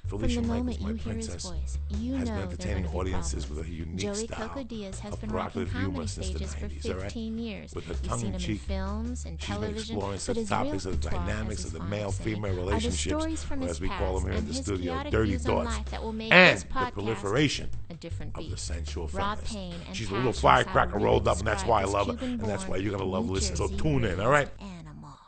Felicia From the Michaels, moment my you hear his princess, voice, you has been know there are entertaining going to be audiences problems. with a unique Joey style Coco Diaz has of been rocking provocative humor comedy since the stages for 90s, all right? 15 years. With her You've seen him in tongue-in-cheek, films and she's been television, exploring but such his topics as the repertoire, as dynamics he's of the fond of saying, male-female are the relationships, stories from or his as we call past them here in and the his studio, chaotic dirty views on thoughts, life that will make and this the podcast proliferation a different of the beast. sensual Raw feminist. pain and She's a little passion is how to firecracker really rolled up, and that's describe why I this love her, and Cuban-born that's why you're going to love New listening. So Jersey tune in, all right? animal.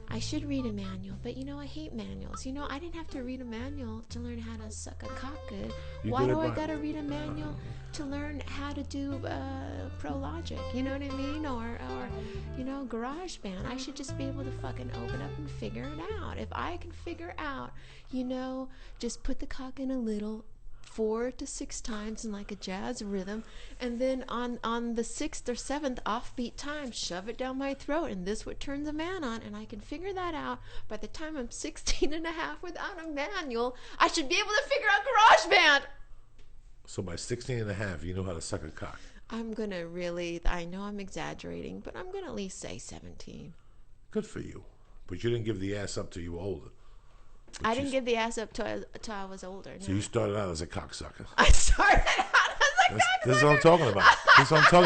I should read a manual, but I hate manuals. I didn't have to read a manual to learn how to suck a cock good. Why do I gotta read a manual to learn how to do Pro Logic? You know what I mean? Or GarageBand. I should just be able to fucking open up and figure it out. If I can figure out, just put the cock in a little 4 to 6 times in like a jazz rhythm, and then on the 6th or 7th offbeat time shove it down my throat, and this what turns a man on, and I can figure that out. By the time I'm 16 and a half without a manual, I should be able to figure out GarageBand. So by 16 and a half, you know how to suck a cock. I know I'm exaggerating, but I'm gonna at least say 17. Good for you. But you didn't give the ass up till you were older. I didn't give the ass up till I was older. No. So you started out as a cocksucker. I started out as a cocksucker. This is what I'm talking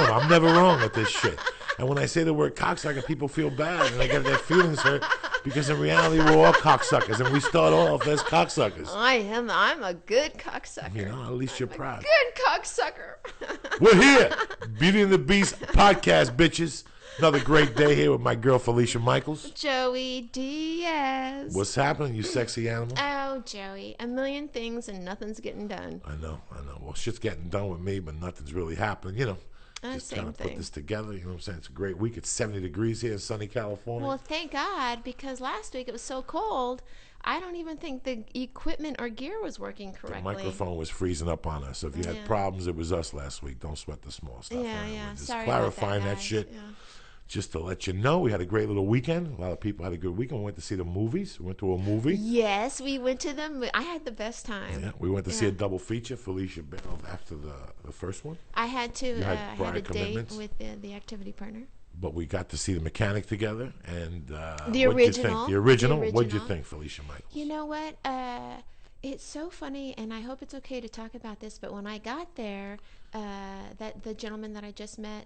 about. I'm never wrong with this shit. And when I say the word cocksucker, people feel bad, and I get their feelings hurt, because in reality, we're all cocksuckers, and we start off as cocksuckers. I'm a good cocksucker. At least you're proud. Good cocksucker. We're here. Beauty and the Beast podcast, bitches. Another great day here with my girl, Felicia Michaels. Joey Diaz. What's happening, you sexy animal? Oh, Joey. A million things and nothing's getting done. I know. Well, shit's getting done with me, but nothing's really happening, Just trying to put this together, you know what I'm saying? It's a great week. It's 70 degrees here in sunny California. Well, thank God, because last week it was so cold, I don't even think the equipment or gear was working correctly. The microphone was freezing up on us. So if you had problems, it was us last week. Don't sweat the small stuff. Yeah. Just Sorry clarifying about that shit. Yeah. Just to let you know, we had a great little weekend. A lot of people had a good weekend. We went to see the movies. We went to a movie. Yes, we went to the I had the best time. Yeah, we went to see a double feature. Felicia bailed after the first one. I had to. I had a date commitments. with the activity partner. But we got to see The Mechanic together. And the original. The original. What'd you think, Felicia Michaels? You know what? It's so funny, and I hope it's okay to talk about this, but when I got there, that the gentleman that I just met,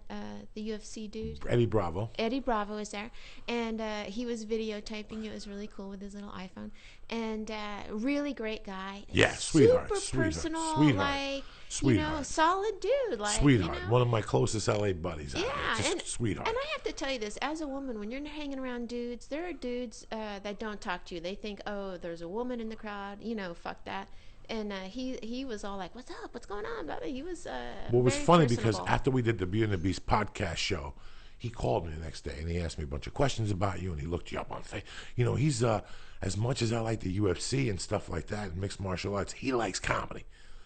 the UFC dude, Eddie Bravo was there, and he was videotaping. It was really cool with his little iPhone, and really great guy. Yeah, super personal, sweetheart, solid dude, sweetheart. One of my closest LA buddies. Sweetheart. And I have to tell you this, as a woman, when you're hanging around dudes, there are dudes that don't talk to you. They think, oh, there's a woman in the crowd. Fuck that. And he was all like, "What's up? What's going on?" He was. Well, it was funny because after we did the Beauty and the Beast podcast show, he called me the next day and he asked me a bunch of questions about you, and he looked you up on Facebook. He's as much as I like the UFC and stuff like that and mixed martial arts, he likes comedy.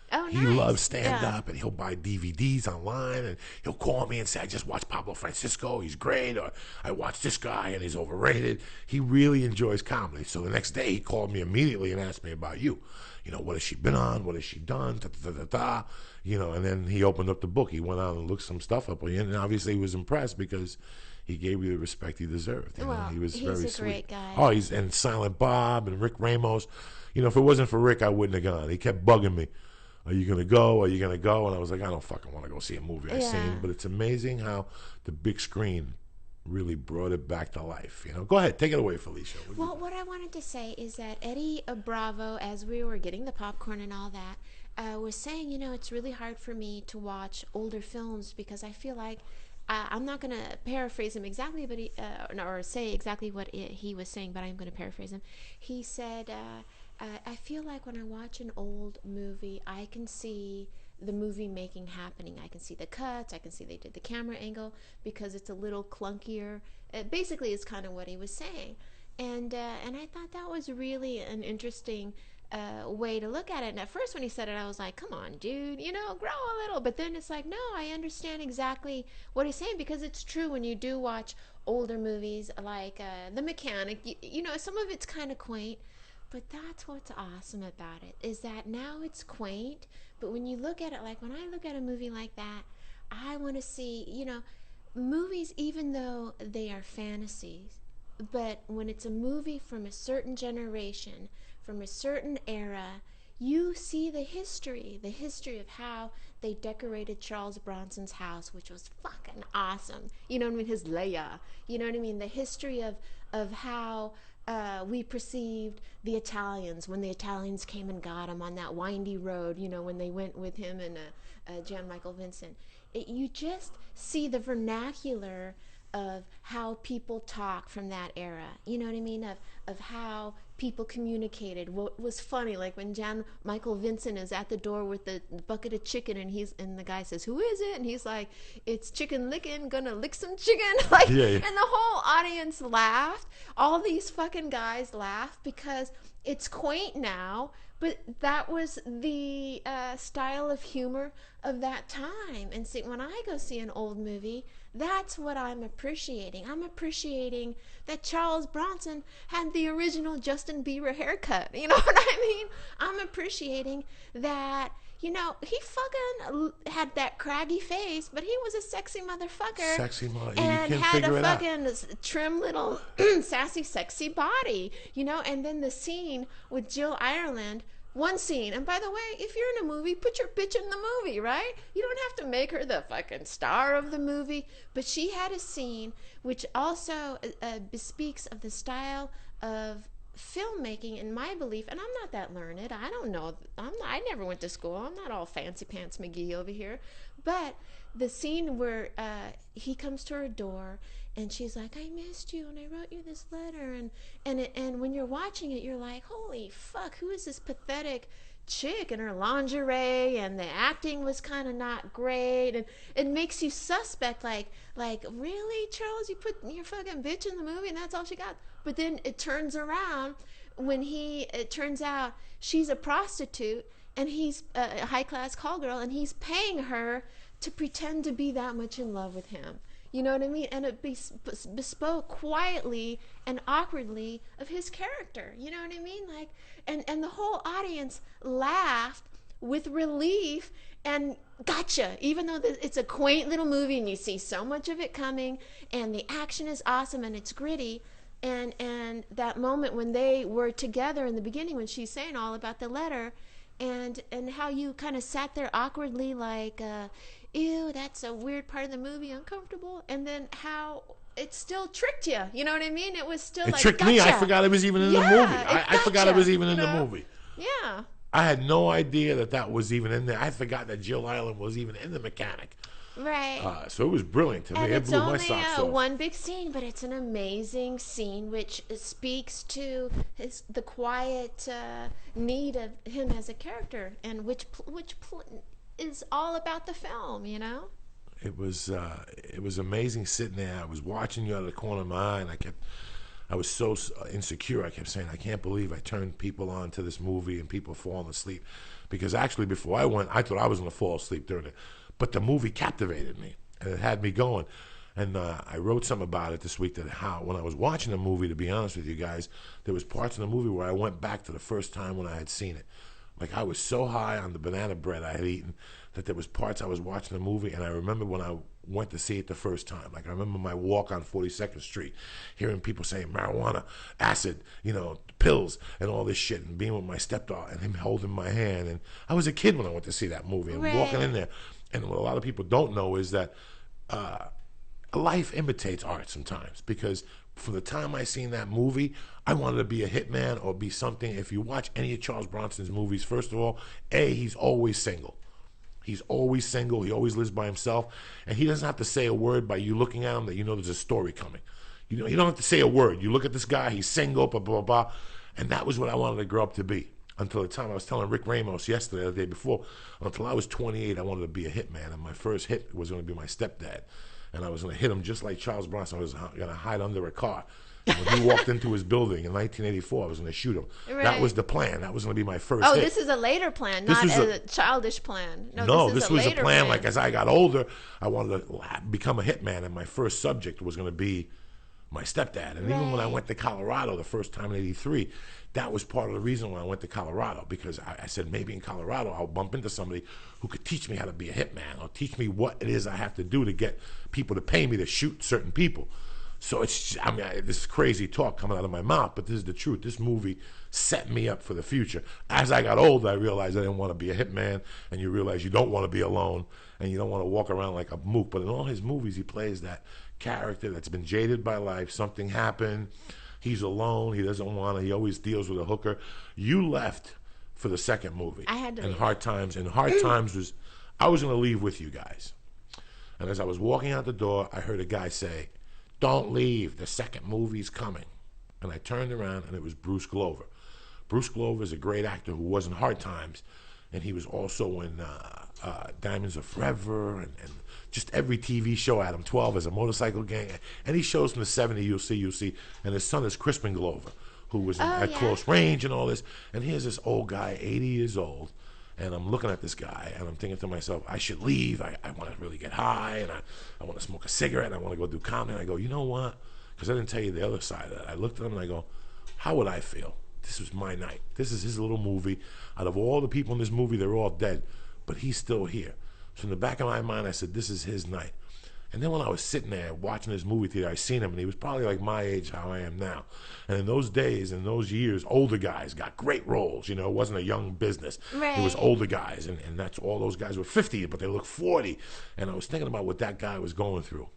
Oh, nice. He loves stand-up, and he'll buy DVDs online, and he'll call me and say, I just watched Pablo Francisco, he's great, or I watched this guy, and he's overrated. He really enjoys comedy. So the next day, he called me immediately and asked me about you. What has she been on? What has she done? And then he opened up the book. He went out and looked some stuff up on you, and obviously he was impressed because he gave you the respect he deserved. He was very sweet. He's a great guy. Oh, and Silent Bob and Rick Ramos. If it wasn't for Rick, I wouldn't have gone. He kept bugging me. Are you going to go? Are you going to go? And I was like, I don't fucking want to go see a movie I've seen. But it's amazing how the big screen really brought it back to life. Go ahead. Take it away, Felicia. Well, what I wanted to say is that Eddie Bravo, as we were getting the popcorn and all that, was saying, it's really hard for me to watch older films because I feel like I'm not going to paraphrase him exactly, but or say exactly what he was saying, but I'm going to paraphrase him. He said, I feel like when I watch an old movie, I can see the movie making happening. I can see the cuts. I can see they did the camera angle because it's a little clunkier. Basically, is kind of what he was saying. And I thought that was really an interesting way to look at it. And at first when he said it, I was like, come on, dude, grow a little. But then it's like, no, I understand exactly what he's saying because it's true when you do watch older movies like The Mechanic. Some of it's kind of quaint. But that's what's awesome about it, is that now it's quaint, but when you look at it, like when I look at a movie like that, I want to see, movies, even though they are fantasies, but when it's a movie from a certain generation, from a certain era, you see the history of how they decorated Charles Bronson's house, which was fucking awesome. You know what I mean? His Leia. You know what I mean? The history of how we perceived the Italians when the Italians came and got him on that windy road. You know, when they went with him and Jan Michael Vincent. You just see the vernacular of how people talk from that era. You know what I mean? Of how people communicated. What was funny, like when Jan Michael Vincent is at the door with the bucket of chicken, and the guy says, "Who is it?" And he's like, "It's Chicken Lickin', gonna lick some chicken." Like, Yeah. and the whole audience laughed. All these fucking guys laughed because it's quaint now, but that was the style of humor of that time. And see, when I go see an old movie, that's what I'm appreciating. I'm appreciating that Charles Bronson had the original Justin Bieber haircut. You know what I mean? I'm appreciating that, you know, he fucking had that craggy face, but he was a sexy motherfucker. Sexy mother. And You can't had figure a it out. fucking trim little sassy sexy body, you know. And then the scene with Jill Ireland, one scene. And by the way, if you're in a movie, put your bitch in the movie, right? You don't have to make her the fucking star of the movie. But she had a scene which also bespeaks of the style of filmmaking, in my belief. And I'm not that learned. I don't know. I never went to school. I'm not all fancy pants McGee over here. But the scene where he comes to her door and she's like, "I missed you and I wrote you this letter," and when you're watching it, you're like, holy fuck, who is this pathetic chick in her lingerie? And the acting was kind of not great, and it makes you suspect, like really, Charles, you put your fucking bitch in the movie and that's all she got? But then it turns around when it turns out she's a prostitute and he's a high class call girl, and he's paying her to pretend to be that much in love with him. You know what I mean? And it bespoke quietly and awkwardly of his character. You know what I mean? Like, and the whole audience laughed with relief and gotcha. Even though it's a quaint little movie and you see so much of it coming, and the action is awesome and it's gritty. And that moment when they were together in the beginning, when she's saying all about the letter, and how you kind of sat there awkwardly, like, ew, that's a weird part of the movie, uncomfortable, and then how it still tricked you. You know what I mean? It was still It like, tricked me. I forgot it was even in the movie. I forgot it was even in the movie. Yeah. I had no idea that was even in there. I forgot that Jill Ireland was even in The Mechanic. Right. So it was brilliant to me. And It it's blew my only socks off. one big scene, but it's an amazing scene which speaks to the quiet need of him as a character, and which is all about the film, you know? It was amazing sitting there. I was watching you out of the corner of my eye, and I was so insecure. I kept saying, I can't believe I turned people on to this movie and people falling asleep. Because actually, before I went, I thought I was going to fall asleep during it. But the movie captivated me, and it had me going. And I wrote something about it this week, that how, when I was watching the movie, to be honest with you guys, there was parts in the movie where I went back to the first time when I had seen it. Like, I was so high on the banana bread I had eaten that there was parts I was watching the movie, and I remember when I went to see it the first time. Like, I remember my walk on 42nd Street, hearing people saying marijuana, acid, you know, pills, and all this shit, and being with my stepdaughter and him holding my hand. And I was a kid when I went to see that movie, and walking in there. And what a lot of people don't know is that life imitates art sometimes, because from the time I seen that movie, I wanted to be a hitman or be something. If you watch any of Charles Bronson's movies, first of all, he's always single. He's always single. He always lives by himself. And he doesn't have to say a word by you looking at him that you know there's a story coming. You know, you don't have to say a word. You look at this guy, he's single, blah, blah, blah. And that was what I wanted to grow up to be. Until the time I was telling Rick Ramos yesterday, the day before, until I was 28, I wanted to be a hitman. And my first hit was going to be my stepdad. And I was going to hit him just like Charles Bronson. I was going to hide under a car. And when he walked into his building in 1984, I was going to shoot him. Right. That was the plan. That was going to be my first hit. This is a later plan, not a childish plan. No, this was a plan. Like, as I got older, I wanted to become a hitman, and my first subject was going to be my stepdad. And even when I went to Colorado the first time in '83, that was part of the reason why I went to Colorado, because I said maybe in Colorado I'll bump into somebody who could teach me how to be a hitman, or teach me what it is I have to do to get people to pay me to shoot certain people. So I mean, this is crazy talk coming out of my mouth, but this is the truth. This movie set me up for the future. As I got older, I realized I didn't want to be a hitman, and you realize you don't want to be alone, and you don't want to walk around like a mook. But in all his movies, he plays that character that's been jaded by life. Something happened. He's alone. He doesn't want to. He always deals with a hooker. You left for the second movie. I had to and leave. Hard Times. And Hard Times was, I was going to leave with you guys. And as I was walking out the door, I heard a guy say, "Don't leave. The second movie's coming." And I turned around, and it was Bruce Glover. Bruce Glover is a great actor who was in Hard Times, and he was also in Diamonds Are Forever, and just every TV show. Adam 12 as a motorcycle gang. Any shows from the 70s you'll see. And his son is Crispin Glover, who was at Close Range and all this. And here's this old guy, 80 years old, and I'm looking at this guy, and I'm thinking to myself, I should leave. I want to really get high, and I want to smoke a cigarette, and I want to go do comedy. And I go, you know what? Because I didn't tell you the other side of that. I looked at him, and I go, how would I feel? This was my night. This is his little movie. Out of all the people in this movie, they're all dead, but he's still here. So in the back of my mind, I said, this is his night. And then when I was sitting there watching this movie theater, I seen him, and he was probably like my age, how I am now. And in those days, in those years, older guys got great roles. You know, it wasn't a young business. Right. It was older guys, and that's all those guys were 50, but they looked 40. And I was thinking about what that guy was going through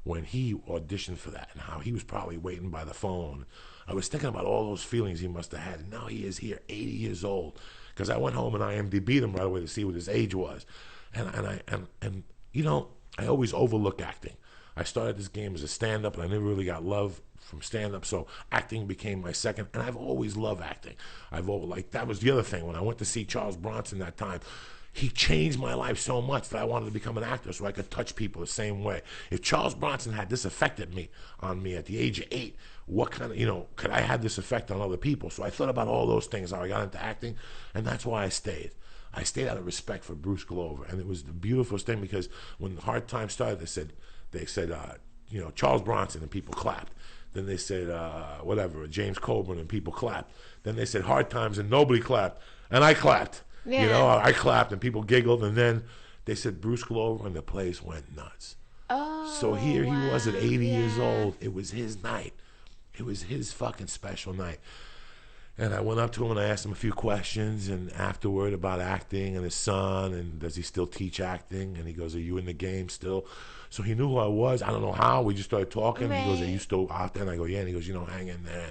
when he auditioned for that, and how he was probably waiting by the phone. I was thinking about all those feelings he must have had. And now he is here, 80 years old. Because I went home and IMDb'd him right away to see what his age was. And you know, I always overlook acting. I started this game as a stand-up, and I never really got love from stand-up, so acting became my second, and I've always loved acting. That was the other thing. When I went to see Charles Bronson that time, he changed my life so much that I wanted to become an actor so I could touch people the same way. If Charles Bronson had this effect on me at the age of 8, what kind of, could I have this effect on other people? So I thought about all those things, how I got into acting, and that's why I stayed. I stayed out of respect for Bruce Glover, and it was the beautiful thing because when Hard Times started, they said, Charles Bronson, and people clapped. Then they said, James Coburn, and people clapped. Then they said Hard Times, and nobody clapped, and I clapped. Yeah. I clapped, and people giggled, and then they said Bruce Glover, and the place went nuts. Oh, so here he was at 80 years yeah. old. It was his night. It was his fucking special night. And I went up to him and I asked him a few questions, and afterward about acting and his son, and does he still teach acting? And he goes, are you in the game still? So he knew who I was. I don't know how. We just started talking. Right. He goes, are you still out there? And I go, yeah. And he goes, hang in there.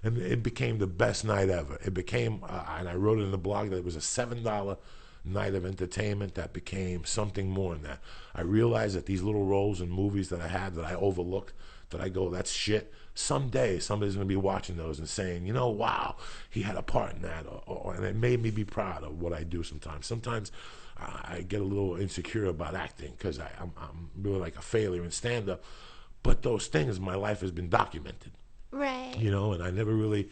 And it became the best night ever. It became, and I wrote it in the blog that it was a $7 night of entertainment that became something more than that. I realized that these little roles in movies that I had that I overlooked, that I go, that's shit. Someday somebody's going to be watching those and saying, wow, he had a part in that. And it made me be proud of what I do sometimes. Sometimes I get a little insecure about acting because I'm really like a failure in stand-up. But those things, my life has been documented. Right. And I never really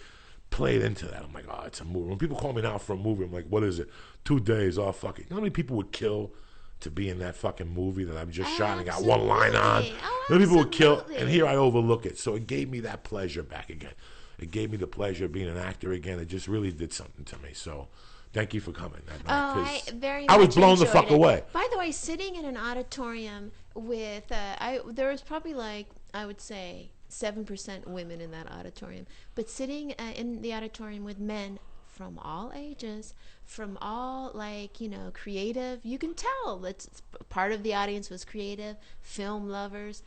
played into that. I'm like, oh, it's a movie. When people call me now for a movie, I'm like, what is it? 2 days, oh, fuck it. You know how many people would kill to be in that fucking movie that I've just shot and got one line on? Many people would kill, and here I overlook it. So it gave me that pleasure back again. It gave me the pleasure of being an actor again. It just really did something to me. So thank you for coming that night. I was blown the fuck away. By the way, sitting in an auditorium with, there was probably I would say 7% women in that auditorium. But sitting in the auditorium with men from all ages, from all creative, you can tell it's part of the audience was creative, film lovers,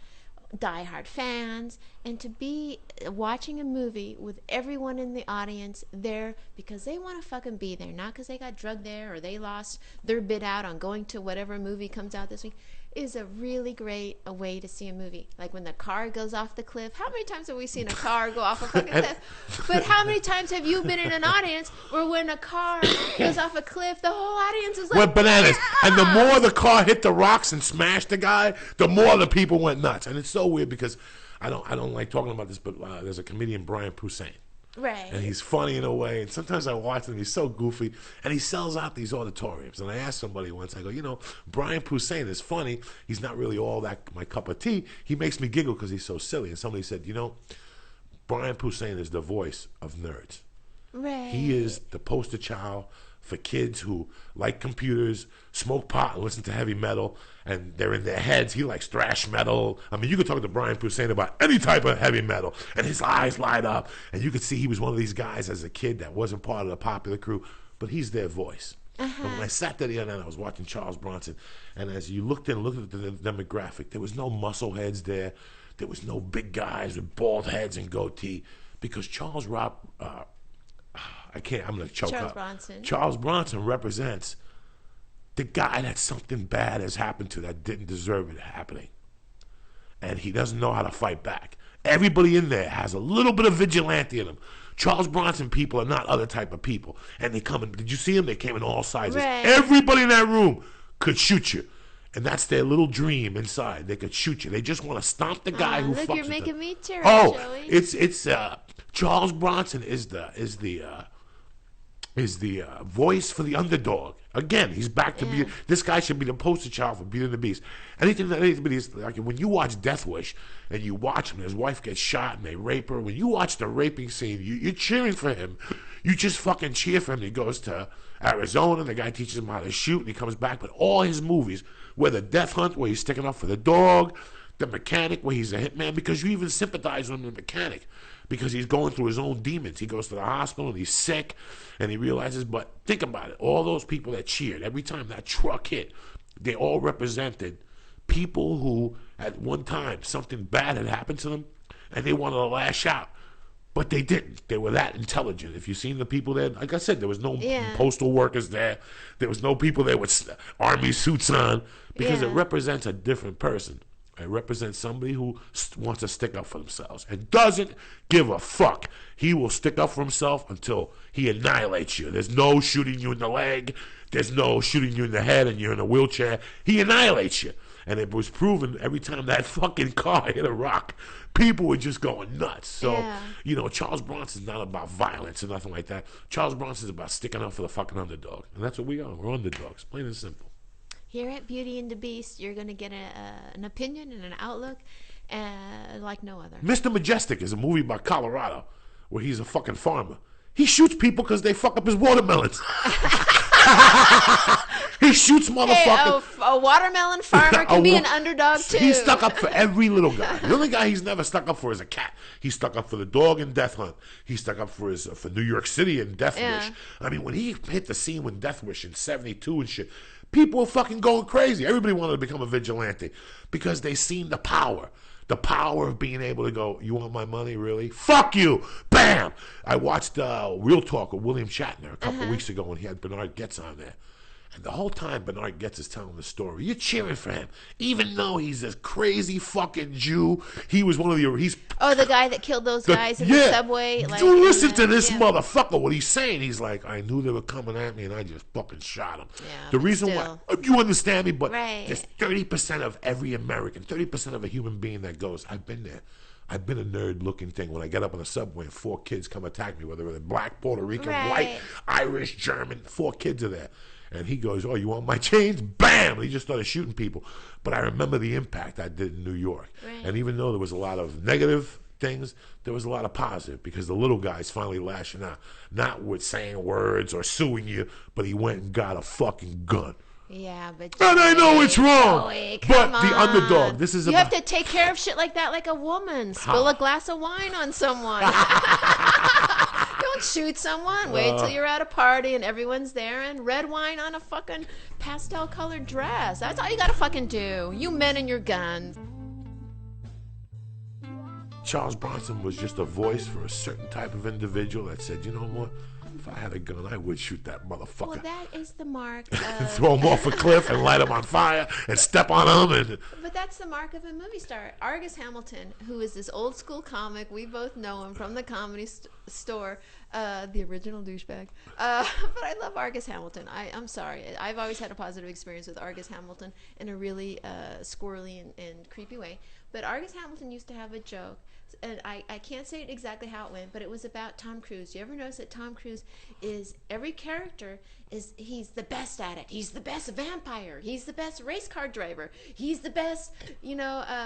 diehard fans, and to be watching a movie with everyone in the audience there because they want to fucking be there, not because they got drugged there or they lost their bid out on going to whatever movie comes out this week, is a really great way to see a movie. Like when the car goes off the cliff. How many times have we seen a car go off a fucking cliff? But how many times have you been in an audience where when a car goes off a cliff, the whole audience is like, went bananas. Yeah! And the more the car hit the rocks and smashed the guy, the more the people went nuts. And it's so weird because I don't like talking about this, but there's a comedian, Brian Posehn. Right. And he's funny in a way, and sometimes I watch him, he's so goofy, and he sells out these auditoriums. And I asked somebody once, I go, Brian Posehn is funny, he's not really all that my cup of tea, he makes me giggle because he's so silly. And somebody said, Brian Posehn is the voice of nerds. He is Right. the poster child for kids who like computers, smoke pot, and listen to heavy metal, and they're in their heads. He likes thrash metal. I mean, you could talk to Brian Posehn about any type of heavy metal, and his eyes light up, and you could see he was one of these guys as a kid that wasn't part of the popular crew, but he's their voice. And when I sat there the other night, I was watching Charles Bronson, and as you looked at the demographic, there was no muscle heads there. There was no big guys with bald heads and goatee, because I can't. I'm gonna choke Charles up. Bronson. Charles Bronson represents the guy that something bad has happened to that didn't deserve it happening, and he doesn't know how to fight back. Everybody in there has a little bit of vigilante in them. Charles Bronson people are not other type of people, and they come in. Did you see them? They came in all sizes. Right. Everybody in that room could shoot you. And that's their little dream inside. They could shoot you. They just want to stomp the guy who Look, fucks you're with making them. me tear up, Oh, Joey. it's Charles Bronson is the voice for the underdog. Again, he's back to be. This guy should be the poster child for Beauty and the Beast. Anything that anybody is like, when you watch Death Wish and you watch him, his wife gets shot and they rape her. When you watch the raping scene, you're cheering for him. You just fucking cheer for him. He goes to Arizona. The guy teaches him how to shoot, and he comes back. But all his movies, whether Death Hunt, where he's sticking up for the dog, The Mechanic, where he's a hitman, because you even sympathize with him in The Mechanic, because he's going through his own demons. He goes to the hospital and he's sick, and he realizes. But think about it: all those people that cheered every time that truck hit, they all represented people who, at one time, something bad had happened to them, and they wanted to lash out. But they didn't. They were that intelligent. If you've seen the people there, like I said, there was no postal workers there. There was no people there with army suits on, because it represents a different person. It represents somebody who wants to stick up for themselves and doesn't give a fuck. He will stick up for himself until he annihilates you. There's no shooting you in the leg. There's no shooting you in the head and you're in a wheelchair. He annihilates you. And it was proven every time that fucking car hit a rock, people were just going nuts. So, Charles Bronson's not about violence or nothing like that. Charles Bronson's about sticking up for the fucking underdog. And that's what we are. We're underdogs, plain and simple. Here at Beauty and the Beast, you're going to get an opinion and an outlook like no other. Mr. Majestic is a movie about Colorado where he's a fucking farmer. He shoots people because they fuck up his watermelons. He shoots motherfuckers. Hey, a watermelon farmer can be an underdog too. He's stuck up for every little guy. The only guy he's never stuck up for is a cat. He's stuck up for the dog in Death Hunt. He's stuck up for New York City in Death Wish. I mean, when he hit the scene with Death Wish in '72 and shit, people were fucking going crazy. Everybody wanted to become a vigilante because they seen the power. The power of being able to go, you want my money, really? Fuck you! Bam! I watched Real Talk with William Shatner a couple weeks ago when he had Bernard Goetz on there. And the whole time Bernard Goetz is telling the story, you're cheering for him. Even though he's a crazy fucking Jew, he was one of the... the guy that killed those guys in the subway. Like, listen to this motherfucker, what he's saying. He's like, I knew they were coming at me and I just fucking shot him. Yeah, the reason why... You understand me? But there's 30% of every American, 30% of a human being that goes, I've been there. I've been a nerd-looking thing. When I get up on the subway and 4 kids come attack me, whether they're black, Puerto Rican, white, Irish, German, 4 kids are there. And he goes, oh, you want my chains? Bam! And he just started shooting people. But I remember the impact I did in New York. And even though there was a lot of negative things, there was a lot of positive, because the little guy's finally lashing out. Not with saying words or suing you, but he went and got a fucking gun. Yeah, but and I know it's wrong, but the underdog. This is you have to take care of shit like that like a woman. Spill a glass of wine on someone. Don't shoot someone. Wait till you're at a party and everyone's there, and red wine on a fucking pastel-colored dress. That's all you gotta fucking do. You men and your guns. Charles Bronson was just a voice for a certain type of individual that said, you know what? If I had a gun, I would shoot that motherfucker. Well, that is the mark of... throw him off a cliff and light him on fire and step on him. But that's the mark of a movie star. Argus Hamilton, who is this old school comic, we both know him from the Comedy Store, the original douchebag. But I love Argus Hamilton. I'm sorry. I've always had a positive experience with Argus Hamilton in a really squirrely and creepy way. But Argus Hamilton used to have a joke, and I can't say exactly how it went, but it was about Tom Cruise. You ever notice that Tom Cruise is, every character he's the best at it. He's the best vampire. He's the best race car driver. He's the best,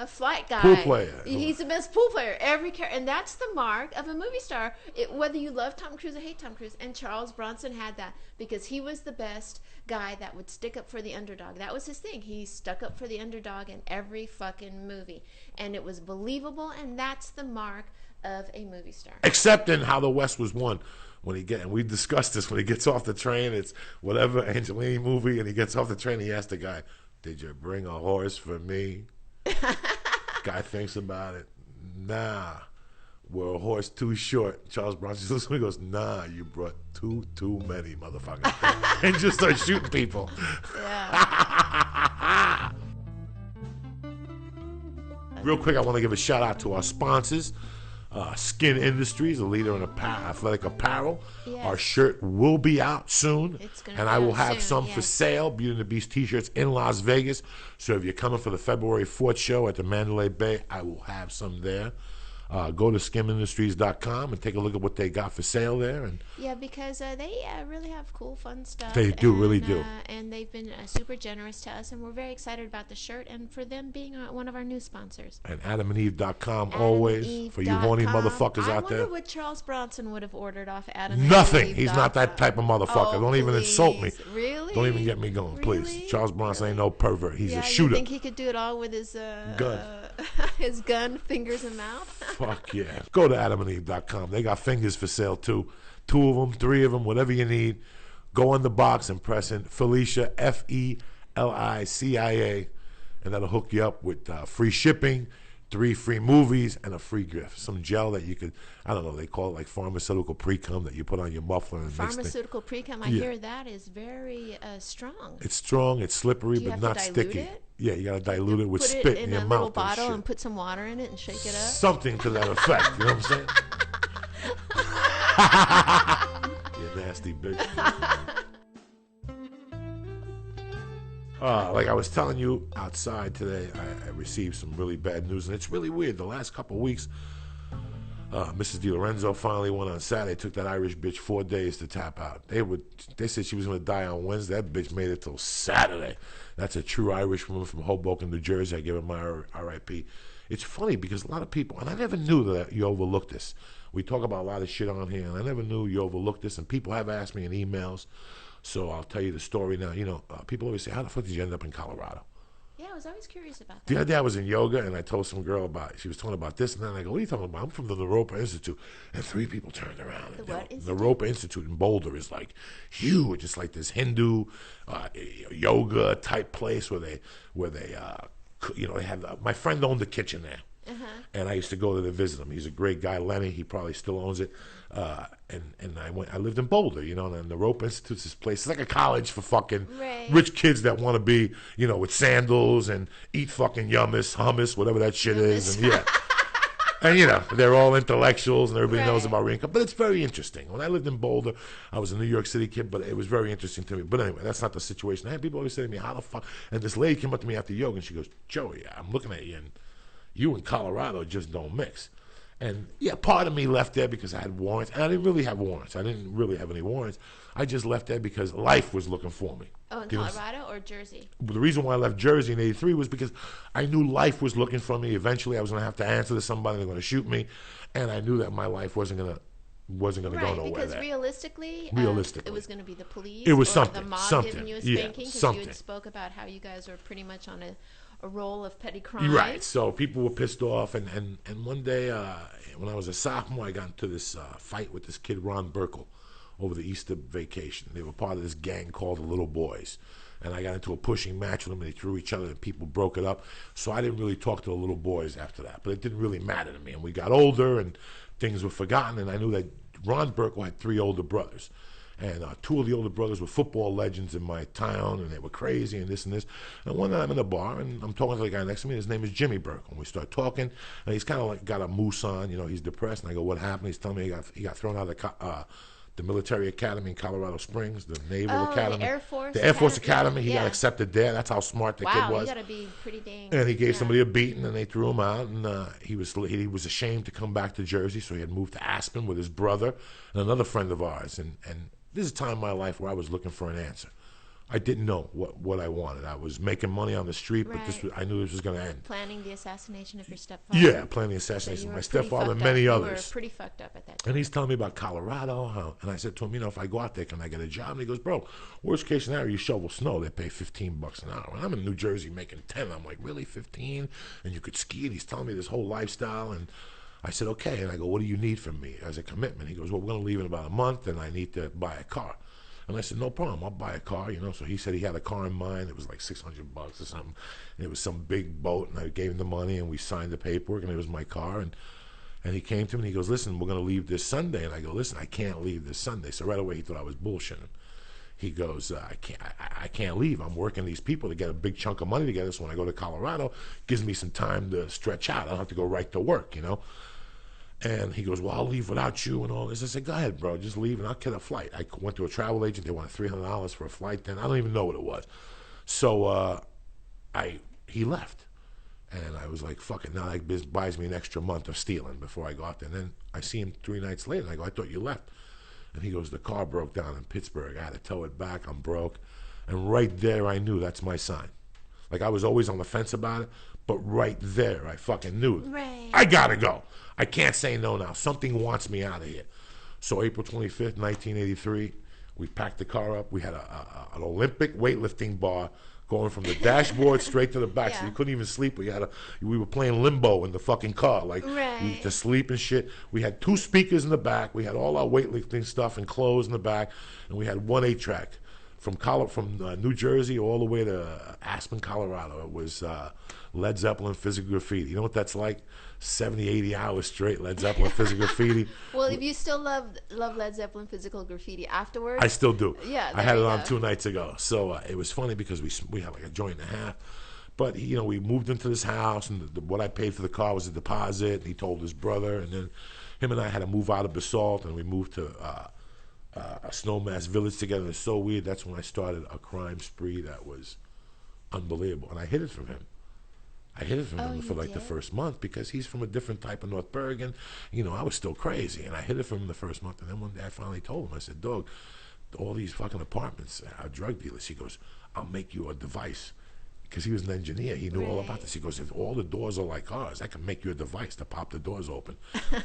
flight guy. Pool player. He's the best pool player. And that's the mark of a movie star. Whether you love Tom Cruise or hate Tom Cruise. And Charles Bronson had that because he was the best guy that would stick up for the underdog. That was his thing. He stuck up for the underdog in every fucking movie, and it was believable. And that's the mark of a movie star. Except in How the West Was Won. And we discussed this, when he gets off the train, it's whatever Angelini movie, and he gets off the train, he asks the guy, "Did you bring a horse for me?" Guy thinks about it. "Nah, we're a horse too short." Charles Bronson looks at me and goes, "Nah, you brought too many, motherfucker." And just start shooting people. Yeah. Real quick, I want to give a shout out to our sponsors. Skin Industries, a leader in athletic apparel. Yes. Our shirt will be out soon, and I will have soon, some for sale. Beauty and the Beast t-shirts in Las Vegas. So if you're coming for the February 4th show at the Mandalay Bay, I will have some there. Go to skimindustries.com and take a look at what they got for sale there. And yeah, because they really have cool, fun stuff. They do, really do. And they've been super generous to us, and we're very excited about the shirt and for them being one of our new sponsors. And AdamandEve.com always for you horny motherfuckers out there. I wonder what Charles Bronson would have ordered off Adam. Nothing. He's not that type of motherfucker. Oh, Don't even insult me. Really? Don't even get me going, please. Really? Charles Bronson ain't no pervert. He's a You shooter. think he could do it all with his gun? His gun, fingers, and mouth. Fuck yeah. Go to AdamandEve.com. They got fingers for sale too. 2 of them, 3 of them, whatever you need. Go on the box and press in Felicia, Felicia, and that'll hook you up with free shipping, 3 free movies, and a free gift. Some gel that you could, I don't know, they call it like pharmaceutical pre-cum that you put on your muffler. And Pharmaceutical pre-cum, I hear that is very strong. It's strong, it's slippery, but not sticky. It? Yeah, you gotta dilute it with spit in your mouth. Put it in a little bottle and put some water in it and shake it up. Something to that effect, you know what I'm saying? You nasty bitch. Like I was telling you outside today, I received some really bad news, and it's really weird. The last couple of weeks, Mrs. DiLorenzo finally went on Saturday. Took that Irish bitch 4 days to tap out. They said she was going to die on Wednesday. That bitch made it till Saturday. That's a true Irish woman from Hoboken, New Jersey. I give her my R.I.P. It's funny because a lot of people, and I never knew that you overlooked this. We talk about a lot of shit on here, and I never knew you overlooked this. And people have asked me in emails, so I'll tell you the story now. People always say, "How the fuck did you end up in Colorado?" Yeah, I was always curious about that. The other day I was in yoga, and I told some girl about it. She was talking about this, and then I go, "What are you talking about?" "I'm from the Naropa Institute." And 3 people turned around. The what institute? Naropa Institute in Boulder is like huge. It's like this Hindu yoga type place where they they have. My friend owned the kitchen there. And I used to go there to visit him. He's a great guy, Lenny. He probably still owns it. And I lived in Boulder, and the Rope Institute's this place. It's like a college for fucking rich kids that want to be, with sandals and eat fucking hummus, whatever that shit is. And and they're all intellectuals and everybody knows about reincarnation. But it's very interesting. When I lived in Boulder, I was a New York City kid, but it was very interesting to me. But anyway, that's not the situation. I had people always say to me, "How the fuck?" And this lady came up to me after yoga and she goes, "Joey, I'm looking at you and you and Colorado just don't mix." And part of me left there because I had warrants. And I didn't really have warrants. I didn't really have any warrants. I just left there because life was looking for me. Oh, in Colorado or Jersey? The reason why I left Jersey in '83 was because I knew life was looking for me. Eventually, I was going to have to answer to somebody. They're going to shoot me, and I knew that my life wasn't going to go nowhere. Because there. realistically, it was going to be the police. It was or something. The mob something. giving you a spanking because something. you had spoke about how you guys were pretty much on a roll of petty crime. Right. So people were pissed off, and one day when I was a sophomore, I got into this fight with this kid Ron Burkle over the Easter vacation. They were part of this gang called the Little Boys, and I got into a pushing match with them, and they threw each other, and people broke it up. So I didn't really talk to the Little Boys after that, but it didn't really matter to me. And we got older, and things were forgotten, and I knew that Ron Burkle had 3 older brothers. And 2 of the older brothers were football legends in my town, and they were crazy and this and this. And one night I'm in a bar, and I'm talking to the guy next to me. His name is Jimmy Burke. And we start talking, and he's kind of like got a moose on. He's depressed. And I go, "What happened?" He's telling me he got thrown out of the military academy in Colorado Springs, the Naval Academy. The Air Force The Air Force Academy. He got accepted there. That's how smart the kid was. Wow, you got to be pretty dang. And he gave somebody a beating, and they threw him out. And he was ashamed to come back to Jersey, so he had moved to Aspen with his brother and another friend of ours. And this is a time in my life where I was looking for an answer. I didn't know what I wanted. I was making money on the street, but I knew this was going to end. Planning the assassination of your stepfather. Yeah, planning the assassination So of my stepfather and many others. You were pretty fucked up at that time. And he's telling me about Colorado. And I said to him, you know, if I go out there, can I get a job? And he goes, bro, worst case scenario, you shovel snow. They pay $15 an hour. And I'm in New Jersey making 10. I'm like, really, 15? And you could ski? And he's telling me this whole lifestyle. And I said, okay. And I go, what do you need from me as a commitment? He goes, well, we're going to leave in about a month, and I need to buy a car. And I said, no problem, I'll buy a car, you know. So he said he had a car in mind. It was like $600 or something. And it was some big boat, and I gave him the money, and we signed the paperwork, and it was my car. And he came to me, and he goes, listen, we're going to leave this Sunday. And I go, listen, I can't leave this Sunday. So right away he thought I was bullshitting. He goes, I can't leave. I'm working these people to get a big chunk of money together. So when I go to Colorado, it gives me some time to stretch out. I don't have to go right to work, you know. And he goes, well, I'll leave without you and all this. I said, go ahead, bro, just leave and I'll get a flight. I went to a travel agent. They wanted $300 for a flight then. I don't even know what it was. So he left. And I was like, fuck it. Now that buys me an extra month of stealing before I go out there. And then I see him 3 nights later. And I go, I thought you left. And he goes, the car broke down in Pittsburgh. I had to tow it back. I'm broke. And right there I knew that's my sign. Like I was always on the fence about it. But right there, I fucking knew it. Right. I gotta go. I can't say no now. Something wants me out of here. So April 25th, 1983, we packed the car up. We had an Olympic weightlifting bar going from the dashboard straight to the back. Yeah. So we couldn't even sleep. We were playing limbo in the fucking car, like Right. to sleep and shit. We had 2 speakers in the back. We had all our weightlifting stuff and clothes in the back, and we had 1 8-track from New Jersey all the way to Aspen, Colorado. It was Led Zeppelin, Physical Graffiti. You know what that's like? 70, 80 hours straight, Led Zeppelin, Physical Graffiti. Well, if you still love Led Zeppelin Physical Graffiti afterwards. I still do. Yeah, I had it on go. 2 nights ago. So it was funny because we had like a joint and a half. But, you know, we moved into this house, and what I paid for the car was a deposit. And he told his brother, and then him and I had to move out of Basalt, and we moved to a Snowmass village together. It's so weird. That's when I started a crime spree that was unbelievable. And I hid it from him. I hid it from him for like the first month because he's from a different type of North Bergen. You know, I was still crazy. And I hid it from him the first month. And then one day I finally told him, I said, dog, all these fucking apartments are drug dealers. He goes, I'll make you a device. Because he was an engineer. He knew all about this. He goes, if all the doors are like ours, I can make you a device to pop the doors open.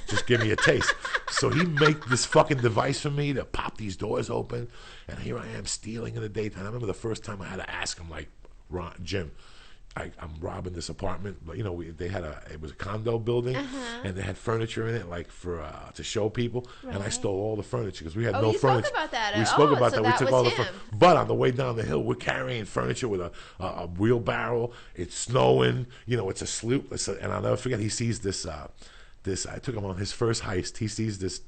Just give me a taste. So he made this fucking device for me to pop these doors open. And here I am stealing in the daytime. I remember the first time I had to ask him, like, Jim, I'm robbing this apartment, but you know it was a condo building, and they had furniture in it, like for to show people. Right. And I stole all the furniture because we had no furniture. Spoke about that. We spoke about that. We took all the him. But on the way down the hill, we're carrying furniture with a wheelbarrow. It's snowing. You know, it's a sloop. And I'll never forget. He sees this. I took him on his first heist. He sees this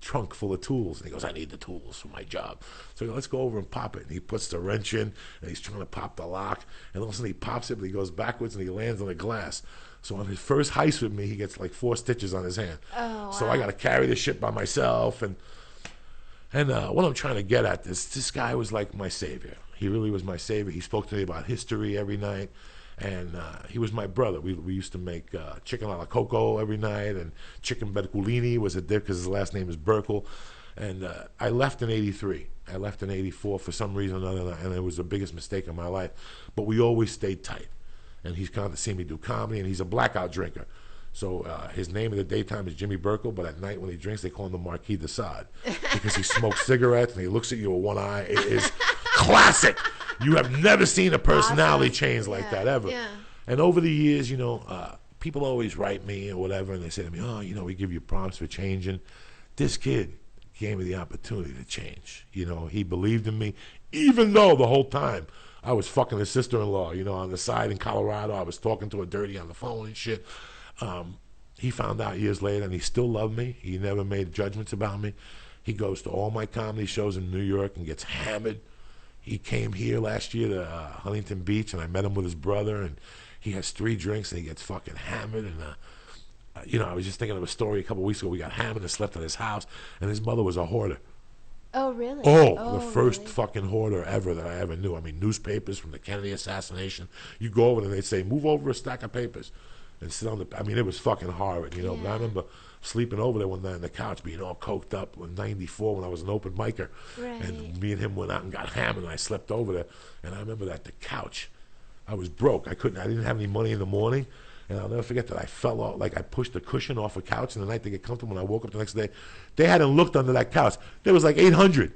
trunk full of tools, and he goes, I need the tools for my job. So let's go over and pop it. And he puts the wrench in, and he's trying to pop the lock, and all of a sudden he pops it, but he goes backwards and he lands on the glass. So on his first heist with me, he gets like 4 stitches on his hand. Oh, wow. So I got to carry this shit by myself. And what I'm trying to get at, this guy was like my savior. He really was my savior. He spoke to me about history every night. And he was my brother. We used to make chicken alla coco every night, and chicken berculini was a dip because his last name is Burkle. And I left in 83. I left in 84 for some reason or another, and it was the biggest mistake of my life. But we always stayed tight. And he's come to see me do comedy, and he's a blackout drinker. So his name in the daytime is Jimmy Burkle, but at night when he drinks, they call him the Marquis de Sade because he smokes cigarettes and he looks at you with one eye. It is classic. You have never seen a personality change like that ever. Yeah. And over the years, you know, people always write me or whatever, and they say to me, oh, you know, we give you props for changing. This kid gave me the opportunity to change. You know, he believed in me, even though the whole time I was fucking his sister-in-law, you know, on the side in Colorado. I was talking to her dirty on the phone and shit. He found out years later, and he still loved me. He never made judgments about me. He goes to all my comedy shows in New York and gets hammered. He came here last year to Huntington Beach, and I met him with his brother, and he has 3 drinks, and he gets fucking hammered. And, you know, I was just thinking of a story a couple weeks ago. We got hammered and slept at his house, and his mother was a hoarder. Oh, really? Oh, the first fucking hoarder ever that I ever knew. I mean, newspapers from the Kennedy assassination. You go over and they'd say, move over a stack of papers and sit on the... I mean, it was fucking horrid, you know. Yeah. But I remember sleeping over there one night on the couch, being all coked up in '94 when I was an open micer. Right. And me and him went out and got hammered, and I slept over there. And I remember that the couch, I was broke. I didn't have any money in the morning. And I'll never forget that I fell off, like I pushed the cushion off a couch in the night to get comfortable. When I woke up the next day, they hadn't looked under that couch. There was like 800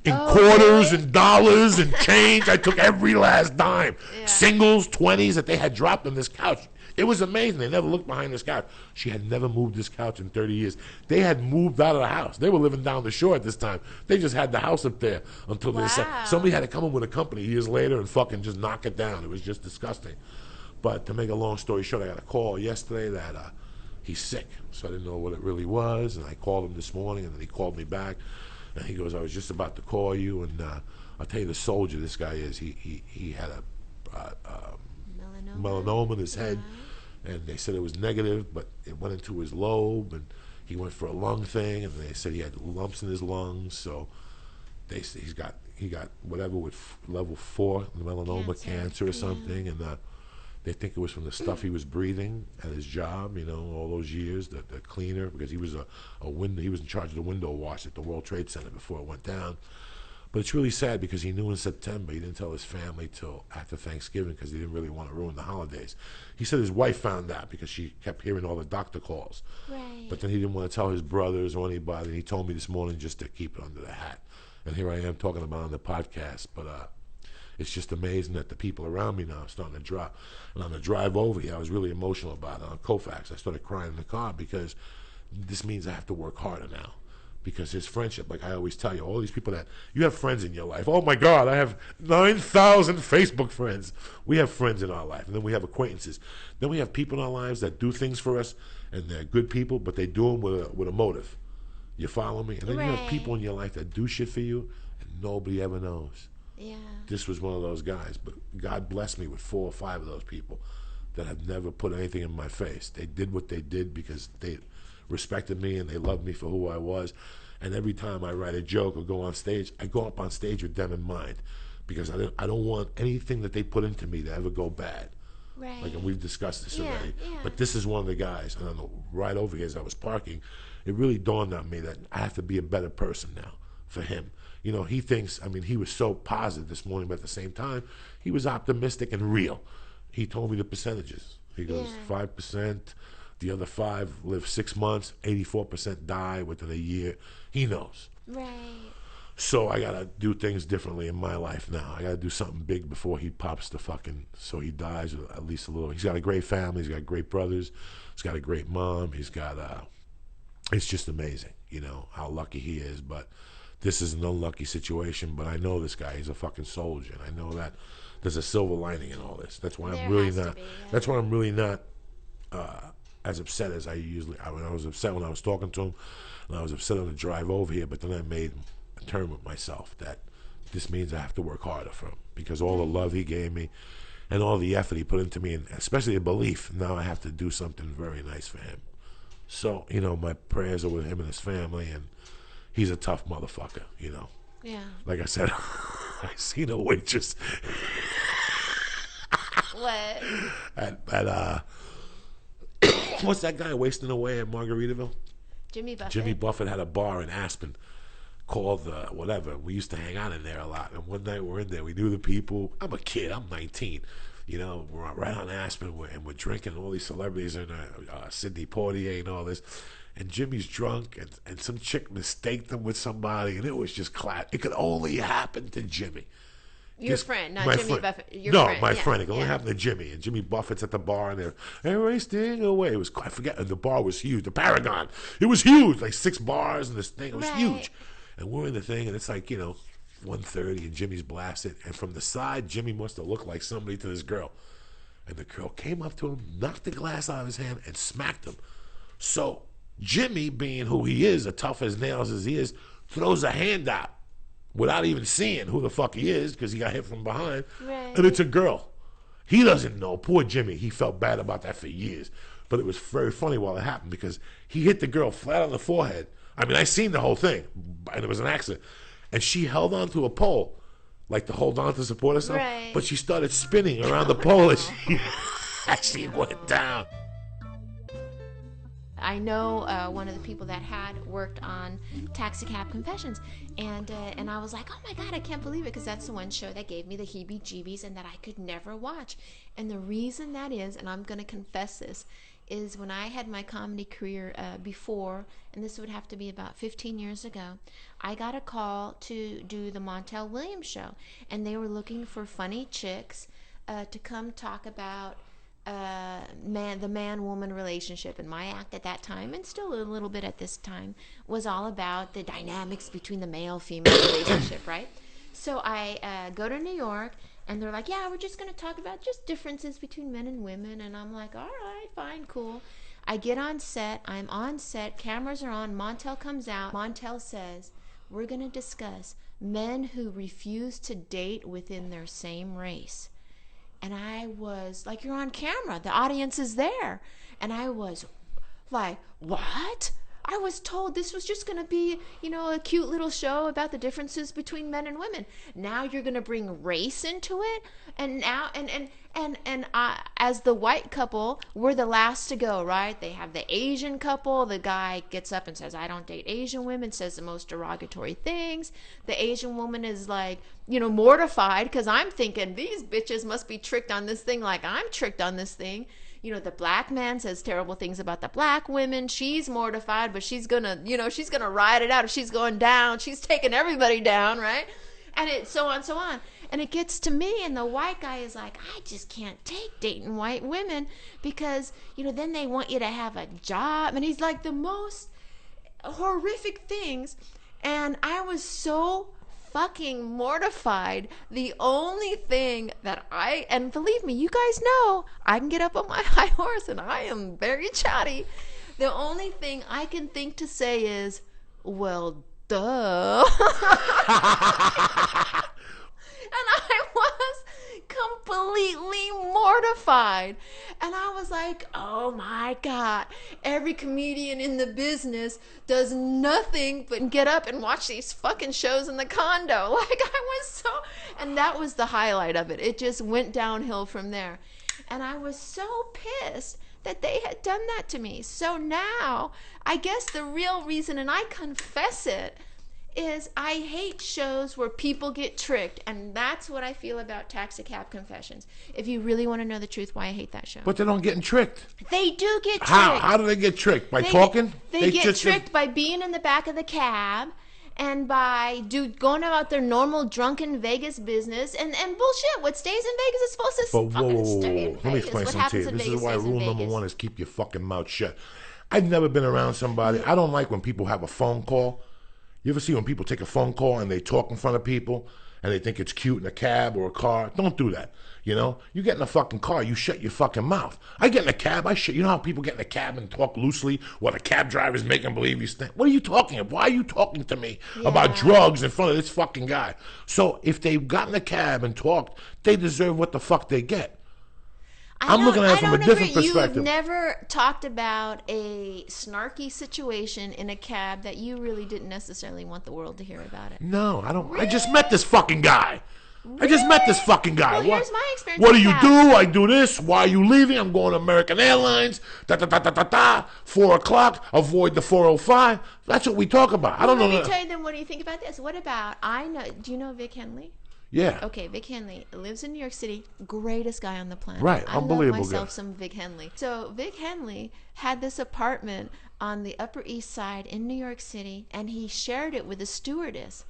in quarters and dollars and change. I took every last dime. Yeah. Singles, 20s that they had dropped on this couch. It was amazing. They never looked behind this couch. She had never moved this couch in 30 years. They had moved out of the house. They were living down the shore at this time. They just had the house up there until they said somebody had to come in with a company years later and fucking just knock it down. It was just disgusting. But to make a long story short, I got a call yesterday that he's sick. So I didn't know what it really was. And I called him this morning, and then he called me back. And he goes, I was just about to call you. And I'll tell you the soldier this guy is. He had a melanoma in his head. And they said it was negative, but it went into his lobe. And he went for a lung thing. And they said he had lumps in his lungs. So they said he got whatever with level 4 melanoma cancer or something. And they think it was from the stuff he was breathing at his job, all those years, the cleaner, because he was he was in charge of the window wash at the World Trade Center before it went down. But it's really sad because he knew in September. He didn't tell his family till after Thanksgiving because he didn't really want to ruin the holidays. He said his wife found out because she kept hearing all the doctor calls. Right. But then he didn't want to tell his brothers or anybody. And he told me this morning just to keep it under the hat. And here I am talking about it on the podcast. But it's just amazing that the people around me now are starting to drop. And on the drive over here, I was really emotional about it. On Koufax, I started crying in the car because this means I have to work harder now. Because his friendship, like I always tell you, all these people that, you have friends in your life. Oh my God, I have 9,000 Facebook friends. We have friends in our life, and then we have acquaintances. Then we have people in our lives that do things for us, and they're good people, but they do them with a motive. You follow me? And then you have people in your life that do shit for you, and nobody ever knows. Yeah. This was one of those guys, but God blessed me with 4 or 5 of those people that have never put anything in my face. They did what they did because they respected me and they loved me for who I was. And every time I write a joke or go on stage, I go up on stage with them in mind because I don't want anything that they put into me to ever go bad. Right. Like, and we've discussed this already. Yeah. But this is one of the guys, and on the right over here as I was parking, it really dawned on me that I have to be a better person now for him. He thinks, he was so positive this morning, but at the same time, he was optimistic and real. He told me the percentages. He goes, 5%, the other 5 live 6 months, 84% die within a year. He knows. Right. So I got to do things differently in my life now. I got to do something big before he pops so he dies, or at least a little. He's got a great family. He's got great brothers. He's got a great mom. He's got, it's just amazing, how lucky he is. But this is an unlucky situation, but I know this guy. He's a fucking soldier, and I know that there's a silver lining in all this. That's why I'm really not. That's why I'm really not as upset as I usually. I was upset when I was talking to him, and I was upset on the drive over here. But then I made a term with myself that this means I have to work harder for him because all the love he gave me, and all the effort he put into me, and especially the belief. Now I have to do something very nice for him. So my prayers are with him and his family, and he's a tough motherfucker, Yeah. Like I said, I seen a waitress. What? At what's that guy wasting away at Margaritaville? Jimmy Buffett. Jimmy Buffett had a bar in Aspen called whatever. We used to hang out in there a lot. And one night we're in there. We knew the people. I'm a kid. I'm 19. We're right on Aspen, and we're drinking. All these celebrities in there, Sidney Poitier and all this. And Jimmy's drunk, and some chick mistaked him with somebody, and it was just class. It could only happen to Jimmy. Your friend, not Jimmy Buffett. My friend. It can only happen to Jimmy. And Jimmy Buffett's at the bar, and they're wasting away. It was, I forget, and the bar was huge. The Paragon. It was huge, like 6 bars, and this thing. It was huge. And we're in the thing, and it's like, 1:30, and Jimmy's blasted. And from the side, Jimmy must have looked like somebody to this girl. And the girl came up to him, knocked the glass out of his hand, and smacked him. So Jimmy, being who he is, as tough as nails as he is, throws a hand out without even seeing who the fuck he is because he got hit from behind. Right. And it's a girl. He doesn't know. Poor Jimmy. He felt bad about that for years. But it was very funny while it happened because he hit the girl flat on the forehead. I seen the whole thing, and it was an accident. And she held onto a pole, like to hold on to support herself. Right. But she started spinning around the pole as she went down. I know one of the people that had worked on Taxi Cab Confessions, and I was like, oh my God, I can't believe it, because that's the one show that gave me the heebie-jeebies and that I could never watch. And the reason that is, and I'm going to confess this, is when I had my comedy career before, and this would have to be about 15 years ago, I got a call to do the Montel Williams show, and they were looking for funny chicks to come talk about the man-woman relationship. And my act at that time, and still a little bit at this time, was all about the dynamics between the male-female relationship, right? So I go to New York, and they're like, yeah, we're just going to talk about just differences between men and women. And I'm like, all right, fine, cool. I get on set. I'm on set. Cameras are on. Montel comes out. Montel says, we're going to discuss men who refuse to date within their same race. And I was like, you're on camera. The audience is there. And I was like, what? I was told this was just going to be, a cute little show about the differences between men and women. Now you're going to bring race into it? And now, and as the white couple, we're the last to go, right? They have the Asian couple. The guy gets up and says, I don't date Asian women, says the most derogatory things. The Asian woman is like, mortified, because I'm thinking these bitches must be tricked on this thing like I'm tricked on this thing. The black man says terrible things about the black women. She's mortified, but she's gonna ride it out. If she's going down, she's taking everybody down, right? And it so on. And it gets to me, and the white guy is like, I just can't take dating white women because, then they want you to have a job. And he's like the most horrific things. And I was so fucking mortified. The only thing that and believe me, you guys know, I can get up on my high horse and I am very chatty. The only thing I can think to say is, well, duh. And I was completely mortified. And I was like, oh my God, every comedian in the business does nothing but get up and watch these fucking shows in the condo. Like, I was and that was the highlight of it. It just went downhill from there. And I was so pissed that they had done that to me. So now, I guess the real reason, and I confess it, is I hate shows where people get tricked, and that's what I feel about Taxi Cab Confessions. If you really want to know the truth, why I hate that show. But they don't get tricked. They do get tricked. How do they get tricked? By talking? They get tricked by being in the back of the cab and by going about their normal drunken Vegas business and bullshit. What stays in Vegas is supposed to fucking stay in Vegas. Let me explain something to you. This is why rule number one is keep your fucking mouth shut. I've never been around somebody. I don't like when people have a phone call. You ever see when people take a phone call and they talk in front of people and they think it's cute in a cab or a car? Don't do that. You get in a fucking car, you shut your fucking mouth. I get in a cab, you know how people get in a cab and talk loosely while the cab driver's making believe he's what are you talking about? Why are you talking to me about drugs in front of this fucking guy? So if they got in a cab and talked, they deserve what the fuck they get. I'm looking at it from a different perspective. You've never talked about a snarky situation in a cab that you really didn't necessarily want the world to hear about it. No, I don't. Really? I just met this fucking guy. Really? I just met this fucking guy. Well, here's my experience. What do you do? I do this. Why are you leaving? I'm going to American Airlines. 4 o'clock. Avoid the 405. That's what we talk about. I don't know. Let me tell you then, what do you think about this? What about, do you know Vic Henley? Yeah. Okay, Vic Henley lives in New York City. Greatest guy on the planet. Right, unbelievable. I love myself some Vic Henley. So Vic Henley had this apartment on the Upper East Side in New York City, and he shared it with a stewardess.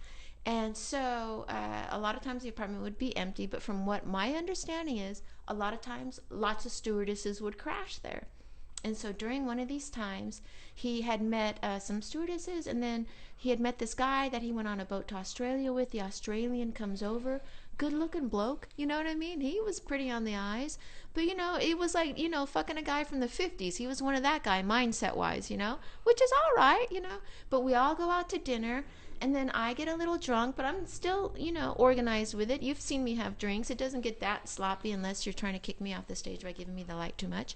And so a lot of times the apartment would be empty, but from what my understanding is, a lot of times lots of stewardesses would crash there. And so during one of these times, he had met some stewardesses, and then he had met this guy that he went on a boat to Australia with. The Australian comes over, good-looking bloke, you know what I mean? He was pretty on the eyes, but, it was like, fucking a guy from the 50s. He was one of that guy, mindset-wise, which is all right, But we all go out to dinner, and then I get a little drunk, but I'm still, organized with it. You've seen me have drinks. It doesn't get that sloppy unless you're trying to kick me off the stage by giving me the light too much.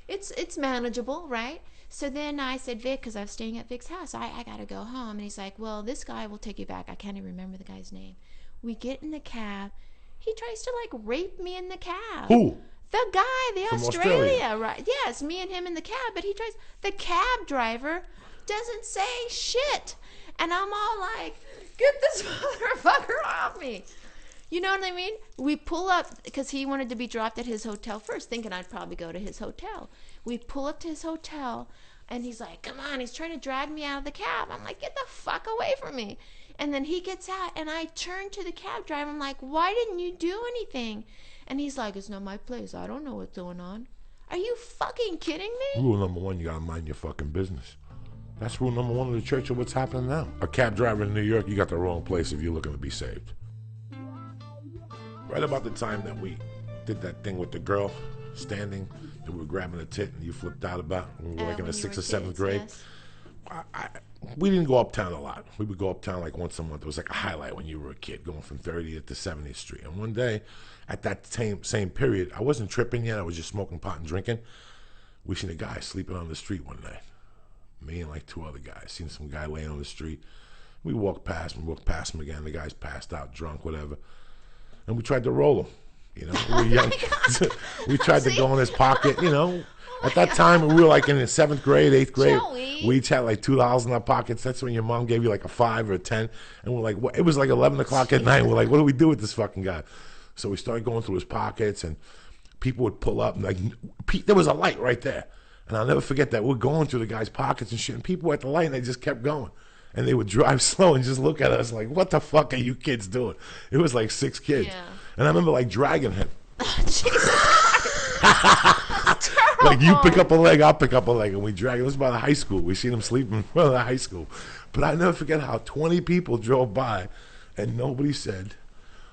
It's manageable, right? So then I said, Vic, because I was staying at Vic's house, I got to go home. And he's like, well, this guy will take you back. I can't even remember the guy's name. We get in the cab. He tries to, rape me in the cab. Who? The guy, the From Australia, right? Yes, me and him in the cab, but he tries. The cab driver doesn't say shit, and I'm all like, "Get this motherfucker off me!" You know what I mean? We pull up because he wanted to be dropped at his hotel first, thinking I'd probably go to his hotel. We pull up to his hotel, and he's like, "Come on!" He's trying to drag me out of the cab. I'm like, "Get the fuck away from me!" And then he gets out, and I turn to the cab driver. I'm like, "Why didn't you do anything?" And he's like, "It's not my place. I don't know what's going on." Are you fucking kidding me? Rule number one, you gotta mind your fucking business. That's rule number one of the church of what's happening now. A cab driver in New York, you got the wrong place if you're looking to be saved. Right about the time that we did that thing with the girl standing, that we were grabbing a tit and you flipped out about, when we were like in the 6th or 7th grade. Yes. We didn't go uptown a lot. We would go uptown like once a month. It was like a highlight when you were a kid, going from 30th to 70th Street. And one day, at that same period, I wasn't tripping yet. I was just smoking pot and drinking. We seen a guy sleeping on the street one night. Me and like 2 other guys. Seen some guy laying on the street. We walked past him again. The guy's passed out, drunk, whatever. And we tried to roll him. You know, we were young kids. We tried to go in his pocket, you know. At that time, we were like in the 7th grade, 8th grade. Joey. We each had like $2 in our pockets. That's when your mom gave you like a 5 or a 10. And we're like, what? It was like 11 o'clock at night. We're like, what do we do with this fucking guy? So we started going through his pockets, and people would pull up. And like, there was a light right there. And I'll never forget that. We're going through the guy's pockets and shit. And people were at the light, and they just kept going. And they would drive slow and just look at us like, what the fuck are you kids doing? It was like 6 kids. Yeah. And I remember like dragging him. Jesus Christ. Like, you pick up a leg, I'll pick up a leg, and we drag him. It was by the high school. We seen him sleeping in front of the high school. But I never forget how 20 people drove by, and nobody said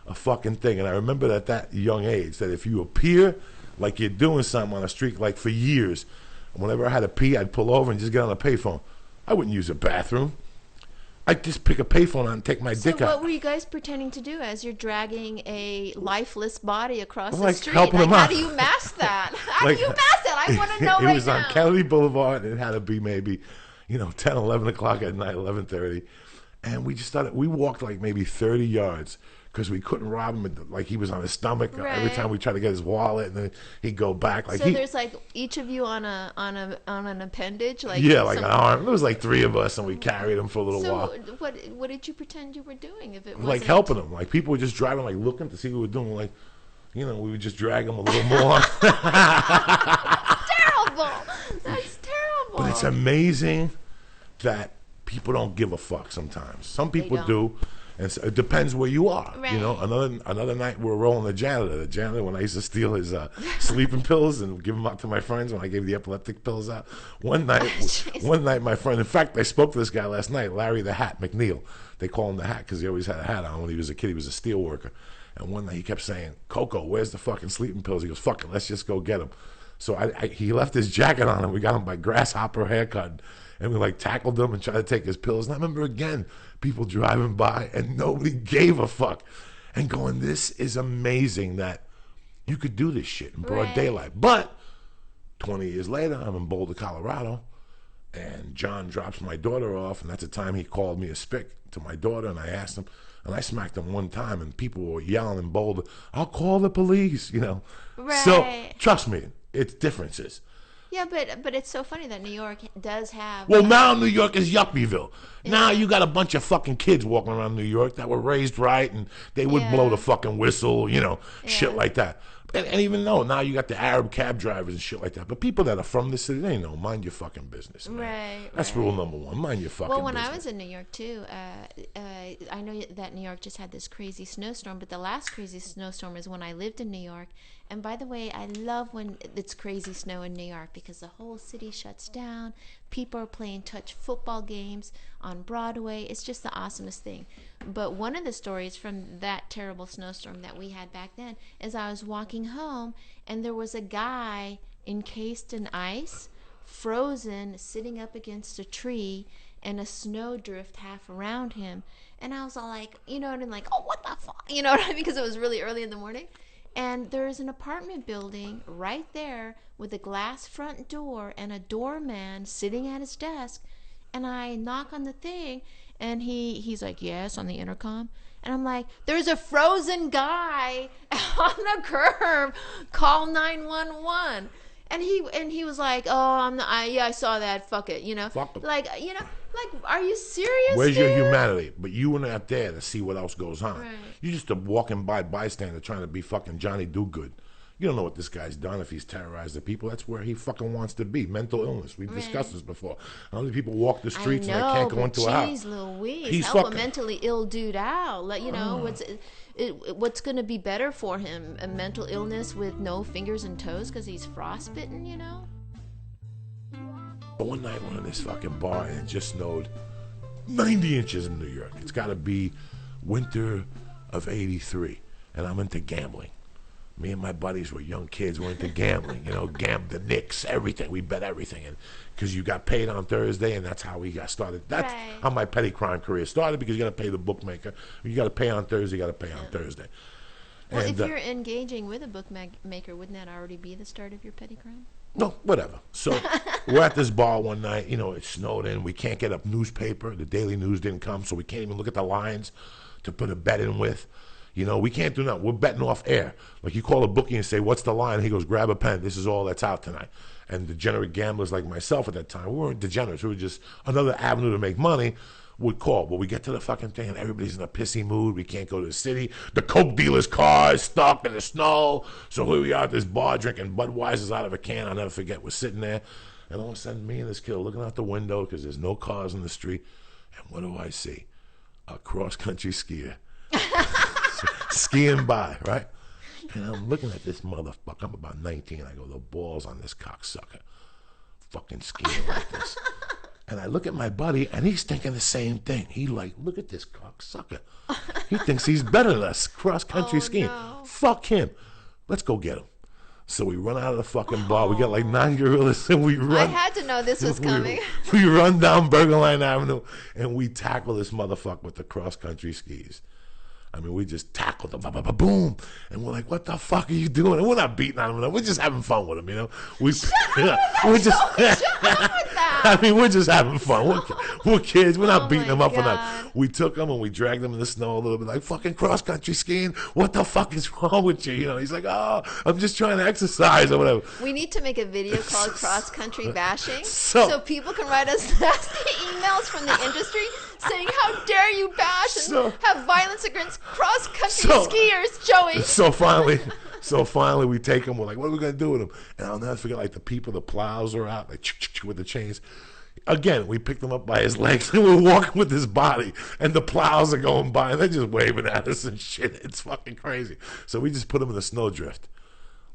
a fucking thing. And I remember at that young age that if you appear like you're doing something on the street, like for years, whenever I had to pee, I'd pull over and just get on a payphone. I wouldn't use a bathroom. I'd just pick a payphone out and take my dick So out. what were you guys pretending to do as you're dragging a lifeless body across the Like, street? helping him How out. do you mask that? How Like, do you mask that? I want to know it right was now. on Kennedy Boulevard, and it had to be maybe, 10, 11 o'clock at night, 11:30. And we just started, we walked like maybe 30 yards because we couldn't rob him. Like, he was on his stomach. Every Right. time we tried to get his wallet, and then he'd go back. Like, So there's like each of you on an appendage, like like some- an arm. There was like 3 of us, and we carried him for a little So while. what did you pretend you were doing if it wasn't Like helping him. Like, people were just driving, like looking to see what we were doing. Like, we would just drag him a little more. Terrible. That's terrible. But it's amazing that people don't give a fuck sometimes. Some people don't. do, and so it depends where you are. Right. Another night we were rolling the janitor. The janitor, when I used to steal his sleeping pills and give them out to my friends when I gave the epileptic pills out. One night, my friend. In fact, I spoke to this guy last night, Larry the Hat McNeil. They call him the Hat because he always had a hat on when he was a kid. He was a steel worker. And one night he kept saying, "Coco, where's the fucking sleeping pills?" He goes, "Fuck it, let's just go get them." So he left his jacket on, and we got him by Grasshopper Haircut. And we like tackled him and tried to take his pills. And I remember again, people driving by and nobody gave a fuck. And going, this is amazing that you could do this shit in broad Right. daylight. But 20 years later, I'm in Boulder, Colorado. And John drops my daughter off. And that's the time he called me a spick to my daughter. And I asked him, and I smacked him one time. And people were yelling in Boulder, "I'll call the police," Right. So trust me, it's differences. Yeah, but it's so funny that New York does have. Well, now New York is Yuppieville. Now you got a bunch of fucking kids walking around New York that were raised right, and they would Yeah. blow the fucking whistle, shit Yeah. like that. And even though now you got the Arab cab drivers and shit like that, but people that are from the city, they know, mind your fucking business, man. Right. That's right. rule number one, mind your fucking Well, when business. I was in New York too, I know that New York just had this crazy snowstorm, but the last crazy snowstorm is when I lived in New York. And by the way, I love when it's crazy snow in New York because the whole city shuts down. People are playing touch football games on Broadway. It's just the awesomest thing. But one of the stories from that terrible snowstorm that we had back then is I was walking home and there was a guy encased in ice, frozen, sitting up against a tree, and a snowdrift half around him. And I was all like, and I'm like, oh, what the fuck? You know what I mean? Because it was really early in the morning. And there's an apartment building right there with a glass front door and a doorman sitting at his desk. And I knock on the thing, And he's like, yes, on the intercom. And I'm like, there's a frozen guy on the curb. Call 911. And he was like, oh, yeah, I saw that. Fuck it, you know. Fuck 'em. Like, you know, like, are you serious? Where's dude? your humanity? But you were not there to see what else goes on. Right. You're just a walking by bystander trying to be fucking Johnny Do-Good. You don't know what this guy's done if he's terrorized the people. That's where he fucking wants to be. Mental illness. We've discussed this before. How many people walk the streets and they can't go into a house? Louise, He's help fucking a mentally ill dude out. Let you know what's going to be better for him: a mental illness with no fingers and toes because he's frostbitten. You know. But one night we're in this fucking bar and it just snowed 90 inches in New York. It's got to be winter of '83, and I'm into gambling. Me and my buddies were young kids. We're into gambling, you know, the Knicks, everything. We bet everything, and because you got paid on Thursday, and that's how we got started. That's how my petty crime career started, because you got to pay the bookmaker. You got to pay on Thursday. You got to pay on Thursday. Well, and, if you're engaging with a bookmaker, wouldn't that already be the start of your petty crime? No, whatever. So we're at this bar one night. You know, it snowed in. We can't get a newspaper. The Daily News didn't come, so we can't even look at the lines to put a bet in with. You know, we can't do nothing. We're betting off air. Like, you call a bookie and say, what's the line? He goes, grab a pen. This is all that's out tonight. And degenerate gamblers like myself at that time, we weren't degenerates. We were just another avenue to make money, would call. But we get to the fucking thing and everybody's in a pissy mood. We can't go to the city. The coke dealer's car is stuck in the snow. So here we are at this bar drinking Budweiser's out of a can. I'll never forget. We're sitting there. And all of a sudden, me and this kid are looking out the window because there's no cars in the street. And what do I see? A cross-country skier. Skiing by, right? And I'm looking at this motherfucker. I'm about 19. I go, the balls on this cocksucker. Fucking skiing like this. And I look at my buddy, and he's thinking the same thing. He like, look at this cocksucker. He thinks he's better than us, cross-country skiing. No. Fuck him. Let's go get him. So we run out of the fucking bar. We got like 9 gorillas, and we run. I had to know this was coming. We run down Bergenline Avenue, and we tackle this motherfucker with the cross-country skis. I mean, we just tackled him, boom, and we're like, "What the fuck are you doing?" And we're not beating on him. We're just having fun with him, you know. We're just. I mean, we're just having fun. We're kids. We're not beating him up or nothing. We took him and we dragged him in the snow a little bit, like, fucking cross country skiing. What the fuck is wrong with you? You know, he's like, "Oh, I'm just trying to exercise or whatever." We need to make a video called Cross Country Bashing, so people can write us nasty emails from the industry saying, "How dare you bash and have violence against cross-country skiers, Joey." So finally we take him. We're like, what are we going to do with him? And I'll never forget, like, the people, the plows are out, like, with the chains. Again, we picked him up by his legs, and we're walking with his body, and the plows are going by, and they're just waving at us and shit. It's fucking crazy. So we just put him in the snowdrift.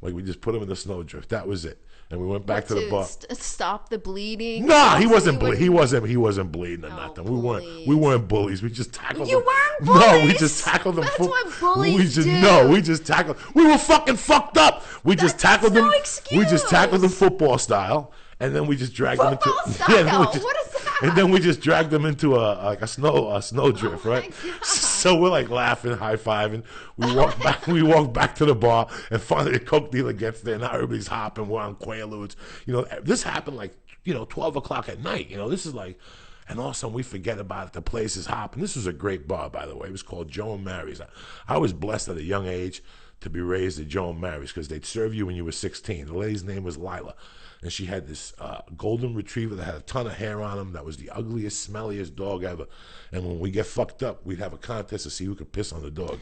Like, we just put him in the snowdrift. That was it. And we went back to the bar. Stop the bleeding. Nah, he wasn't bleeding. He wasn't bleeding or nothing. Please. We weren't bullies. We just tackled You him. weren't bullies. No, we just tackled them. That's what bullies do. No, we just tackled. We were fucking fucked up. We just tackled them. We just tackled them football style, and then we just dragged them into. Style? What is that? And then we just dragged them into a snow drift, right? So we're like laughing, high fiving. We walk back. We walk back to the bar, and finally the coke dealer gets there. Now everybody's hopping. We're on Quaaludes. You know, this happened like 12 o'clock at night. You know, this is like, and all of a sudden we forget about it. The place is hopping. This was a great bar, by the way. It was called Joe and Mary's. I was blessed at a young age to be raised at Joe and Mary's because they'd serve you when you were 16. The lady's name was Lila. And she had this golden retriever that had a ton of hair on him. That was the ugliest, smelliest dog ever. And when we get fucked up, we'd have a contest to see who could piss on the dog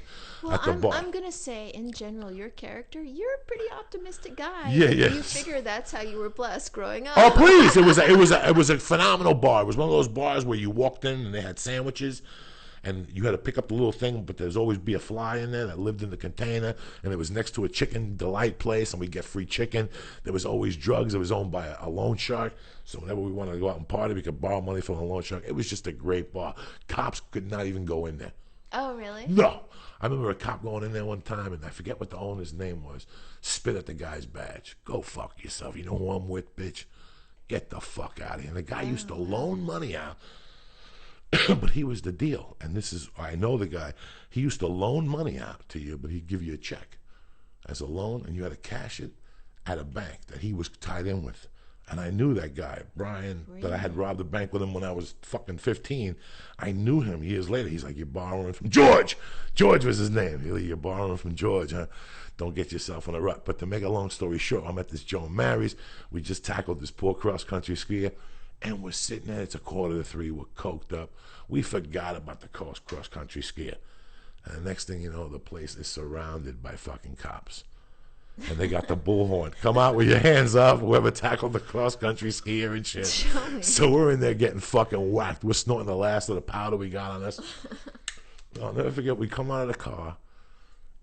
at the bar. I'm going to say, in general, your character, you're a pretty optimistic guy. Yeah. You figure that's how you were blessed growing up. Oh, please. It was a phenomenal bar. It was one of those bars where you walked in and they had sandwiches. And you had to pick up the little thing, but there's always be a fly in there that lived in the container, and it was next to a chicken delight place, and we get free chicken. There was always drugs. It was owned by a loan shark, so whenever we wanted to go out and party, we could borrow money from the loan shark. It was just a great bar. Cops could not even go in there. Oh, really? No. I remember a cop going in there one time, and I forget what the owner's name was, spit at the guy's badge. Go fuck yourself. You know who I'm with, bitch? Get the fuck out of here. And the guy used to loan money out. But he was the deal, and I know the guy. He used to loan money out to you, but he'd give you a check as a loan, and you had to cash it at a bank that he was tied in with. And I knew that guy, Brian, that I had robbed the bank with him when I was fucking 15. I knew him years later. He's like, you're borrowing from George. George was his name. You're borrowing from George, huh? Don't get yourself in a rut. But to make a long story short, I'm at this Joan Mary's. We just tackled this poor cross-country skier. And we're sitting there. It's 2:45. We're coked up. We forgot about the cross-country skier. And the next thing you know, the place is surrounded by fucking cops. And they got the bullhorn. Come out with your hands up, whoever tackled the cross-country skier and shit. So we're in there getting fucking whacked. We're snorting the last of the powder we got on us. I'll never forget, we come out of the car,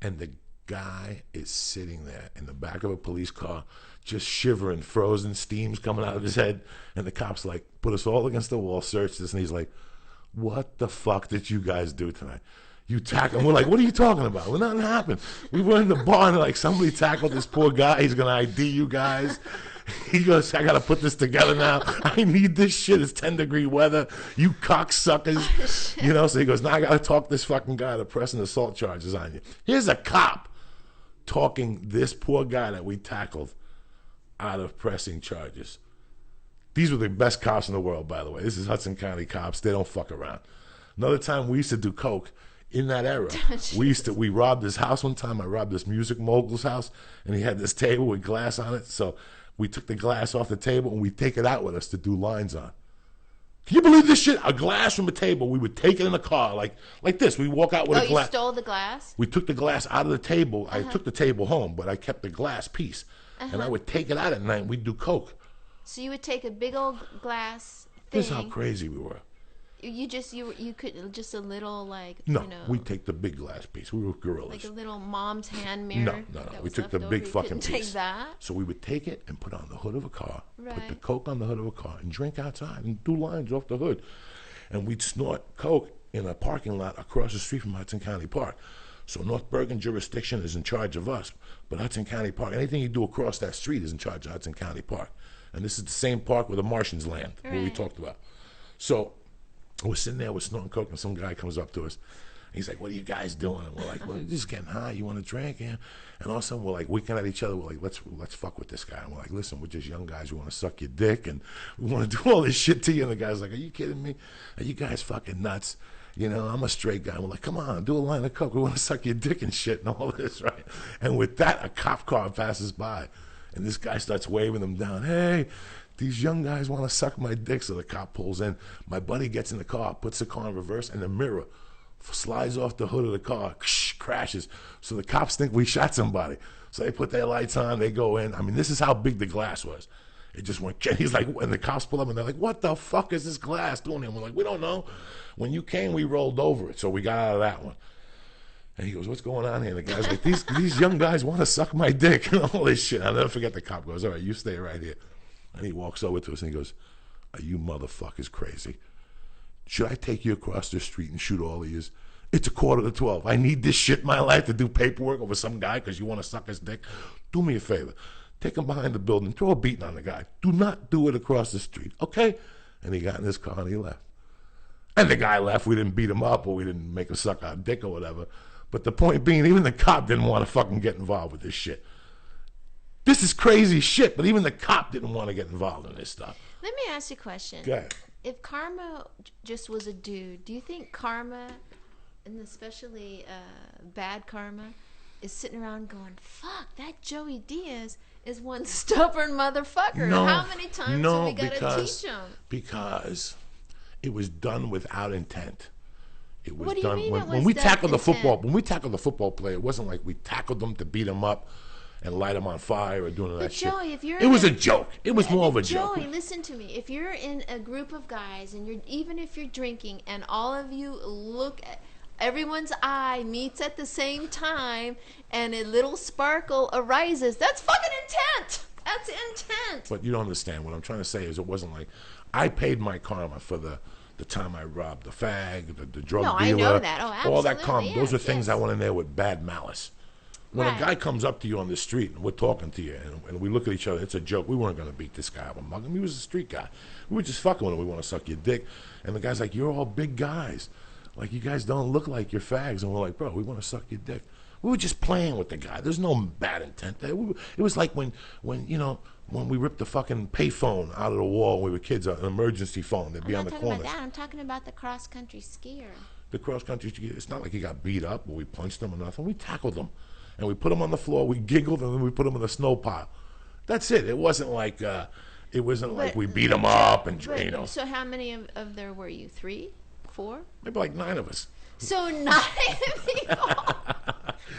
and the guy is sitting there in the back of a police car, just shivering, frozen, steam's coming out of his head. And the cops, like, put us all against the wall, searched us, and he's like, what the fuck did you guys do tonight? You tackle him. We're like, what are you talking about? Well, nothing happened. We were in the bar and like somebody tackled this poor guy. He's gonna ID you guys. He goes, I gotta put this together now. I need this shit. It's 10-degree weather. You cocksuckers. You know, so he goes, now I gotta talk this fucking guy to pressing assault charges on you. Here's a cop talking this poor guy that we tackled out of pressing charges. These were the best cops in the world, by the way. This is Hudson County cops. They don't fuck around. Another time we used to do coke. In that era, we robbed his house one time. I robbed this music mogul's house, and he had this table with glass on it. So we took the glass off the table, and we take it out with us to do lines on. Can you believe this shit? A glass from a table. We would take it in the car, like this. We walk out with a glass. Oh, you stole the glass? We took the glass out of the table. I took the table home, but I kept the glass piece. And I would take it out at night, and we'd do coke. So you would take a big old glass thing. This is how crazy we were. You could just a little like no, we take the big glass piece. We were gorillas. Like a little mom's hand mirror. No. We took the big fucking piece. Take that. So we would take it and put it on the hood of a car, put the coke on the hood of a car, and drink outside and do lines off the hood. And we'd snort coke in a parking lot across the street from Hudson County Park. So North Bergen jurisdiction is in charge of us, but Hudson County Park, anything you do across that street is in charge of Hudson County Park. And this is the same park where the Martians land, what we talked about. So we're sitting there with snorting coke, and some guy comes up to us. He's like, what are you guys doing? And we're like, well, just getting high. You want to drink? And all of a sudden, we're like winking at each other. We're like, let's fuck with this guy. And we're like, listen, we're just young guys. We want to suck your dick, and we want to do all this shit to you. And the guy's like, are you kidding me? Are you guys fucking nuts? You know, I'm a straight guy. We're like, come on, do a line of coke. We want to suck your dick and shit and all this, right? And with that, a cop car passes by, and this guy starts waving them down. Hey, these young guys want to suck my dick. So the cop pulls in. My buddy gets in the car, puts the car in reverse, and the mirror slides off the hood of the car, crashes. So the cops think we shot somebody. So they put their lights on, they go in. I mean, this is how big the glass was. It just went, he's like, and the cops pull up and they're like, what the fuck is this glass doing here? We're like, we don't know. When you came, we rolled over it. So we got out of that one. And he goes, what's going on here? And the guy's like, these young guys want to suck my dick and all this shit. I'll never forget the cop goes, all right, you stay right here. And he walks over to us and he goes, are you motherfuckers crazy? Should I take you across the street and shoot all of you? It's 11:45. I need this shit in my life to do paperwork over some guy because you want to suck his dick. Do me a favor. Take him behind the building. Throw a beating on the guy. Do not do it across the street, okay? And he got in his car and he left. And the guy left. We didn't beat him up or we didn't make him suck our dick or whatever. But the point being, even the cop didn't want to fucking get involved with this shit. This is crazy shit, but even the cop didn't want to get involved in this stuff. Let me ask you a question. Go ahead. If Karma just was a dude, do you think Karma, and especially bad Karma, is sitting around going, fuck, that Joey Diaz is one stubborn motherfucker. No, how many times have we got to teach him? Because it was done without intent. It was what do you done mean when we tackled the football. When we tackled the football player, it wasn't like we tackled them to beat him up and light him on fire or doing all that shit. Joey, if you're it was a joke. It was more of a joke. Joey, listen to me. If you're in a group of guys and you're even if you're drinking and all of you look at everyone's eye meets at the same time and a little sparkle arises, that's fucking intent. That's intent. But you don't understand. What I'm trying to say is it wasn't like I paid my karma for the time I robbed the fag, the drug dealer. I know that. Oh, absolutely. All that karma. Those are things yes. I went in there with bad malice. When a guy comes up to you on the street and we're talking to you and we look at each other, it's a joke. We weren't going to beat this guy up and mug him. He was a street guy. We were just fucking with him. We want to suck your dick. And the guy's like, you're all big guys. Like, you guys don't look like you're fags. And we're like, bro, we want to suck your dick. We were just playing with the guy. There's no bad intent there. It was like when we ripped the fucking payphone out of the wall when we were kids, an emergency phone. They'd I'm be on not the talking about corners. that. I'm talking about the cross-country skier. The cross country, it's not like he got beat up or we punched him or nothing. We tackled him. And we put him on the floor, we giggled, and then we put him in the snow pile. That's it. It wasn't like we beat him up and, So how many of there were you? 3? 4? maybe like 9 of us. So 9 people.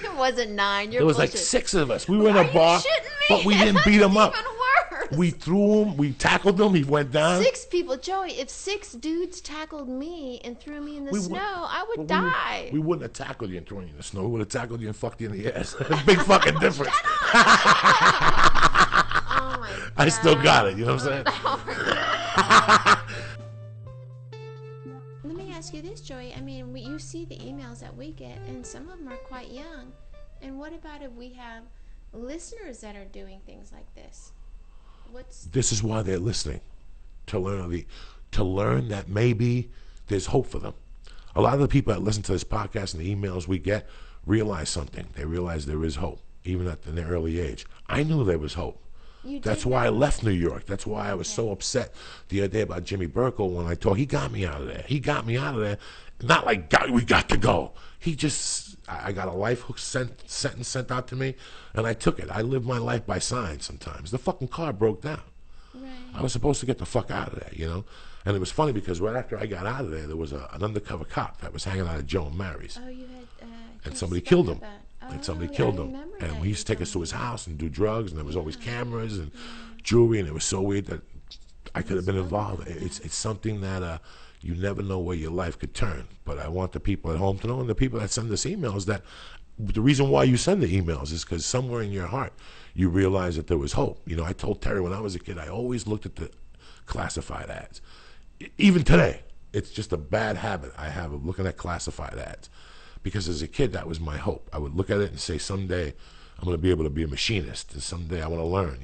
It wasn't 9. There was like 6 of us. We were in a Are you bar, shitting me? but we didn't beat him up. Even worse. We threw him, we tackled him, he went down. 6 people, Joey. If 6 dudes tackled me and threw me in the snow, I would die. We wouldn't have tackled you and thrown you in the snow. We would have tackled you and fucked you in the ass. Big fucking difference. Oh my God. I still got it. You know what I'm saying? Let me ask you this, Joey. I mean, you see the emails that we get, and some of them are quite young. And what about if we have listeners that are doing things like this? This is why they're listening, to learn that maybe there's hope for them. A lot of the people that listen to this podcast and the emails we get realize something. They realize there is hope, even at an early age. I knew there was hope. That's why I left New York. That's why I was so upset the other day about Jimmy Burkle when I talked. He got me out of there. Not like, we got to go. I got a life hook sentence sent out to me, and I took it. I live my life by signs sometimes. The fucking car broke down. Right. I was supposed to get the fuck out of there, And it was funny because right after I got out of there was an undercover cop that was hanging out at Joe and Mary's. Oh, you had... and somebody killed him. And somebody killed him. remember And that. we used to take us to his house and do drugs, and there was always cameras and jewelry, and it was so weird that I could have been involved. It's something that you never know where your life could turn. But I want the people at home to know, and the people that send us emails, that the reason why you send the emails is because somewhere in your heart you realize that there was hope. I told Terry when I was a kid, I always looked at the classified ads. Even today, it's just a bad habit I have of looking at classified ads. Because as a kid, that was my hope. I would look at it and say, someday I'm going to be able to be a machinist, and someday I want to learn,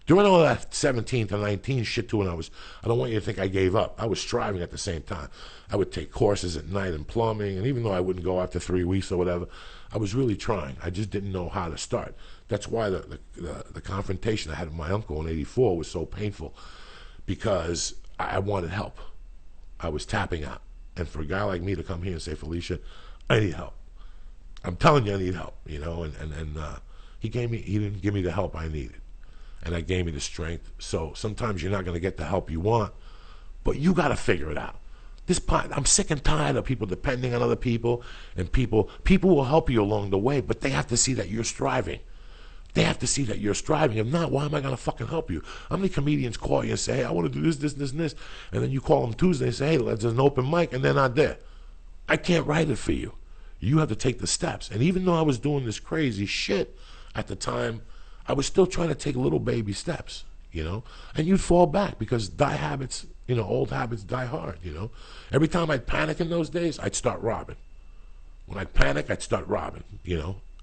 During all that 17 to 19 shit too, I don't want you to think I gave up. I was striving at the same time. I would take courses at night in plumbing, and even though I wouldn't go after 3 weeks or whatever, I was really trying. I just didn't know how to start. That's why the confrontation I had with my uncle in '84 was so painful, because I wanted help. I was tapping out. And for a guy like me to come here and say, Felicia, I need help. I'm telling you I need help, and he didn't give me the help I needed. And that gave me the strength. So sometimes you're not going to get the help you want, but you got to figure it out. I'm sick and tired of people depending on other people, and people will help you along the way, but they have to see that you're striving. They have to see that you're striving. If not, why am I going to fucking help you? How many comedians call you and say, hey, I want to do this, this, this, and this, and then you call them Tuesday and say, hey, there's an open mic, and they're not there. I can't write it for you. You have to take the steps. And even though I was doing this crazy shit at the time, I was still trying to take little baby steps, And you'd fall back because old habits die hard, Every time I'd panic in those days, I'd start robbing. When I'd panic, I'd start robbing,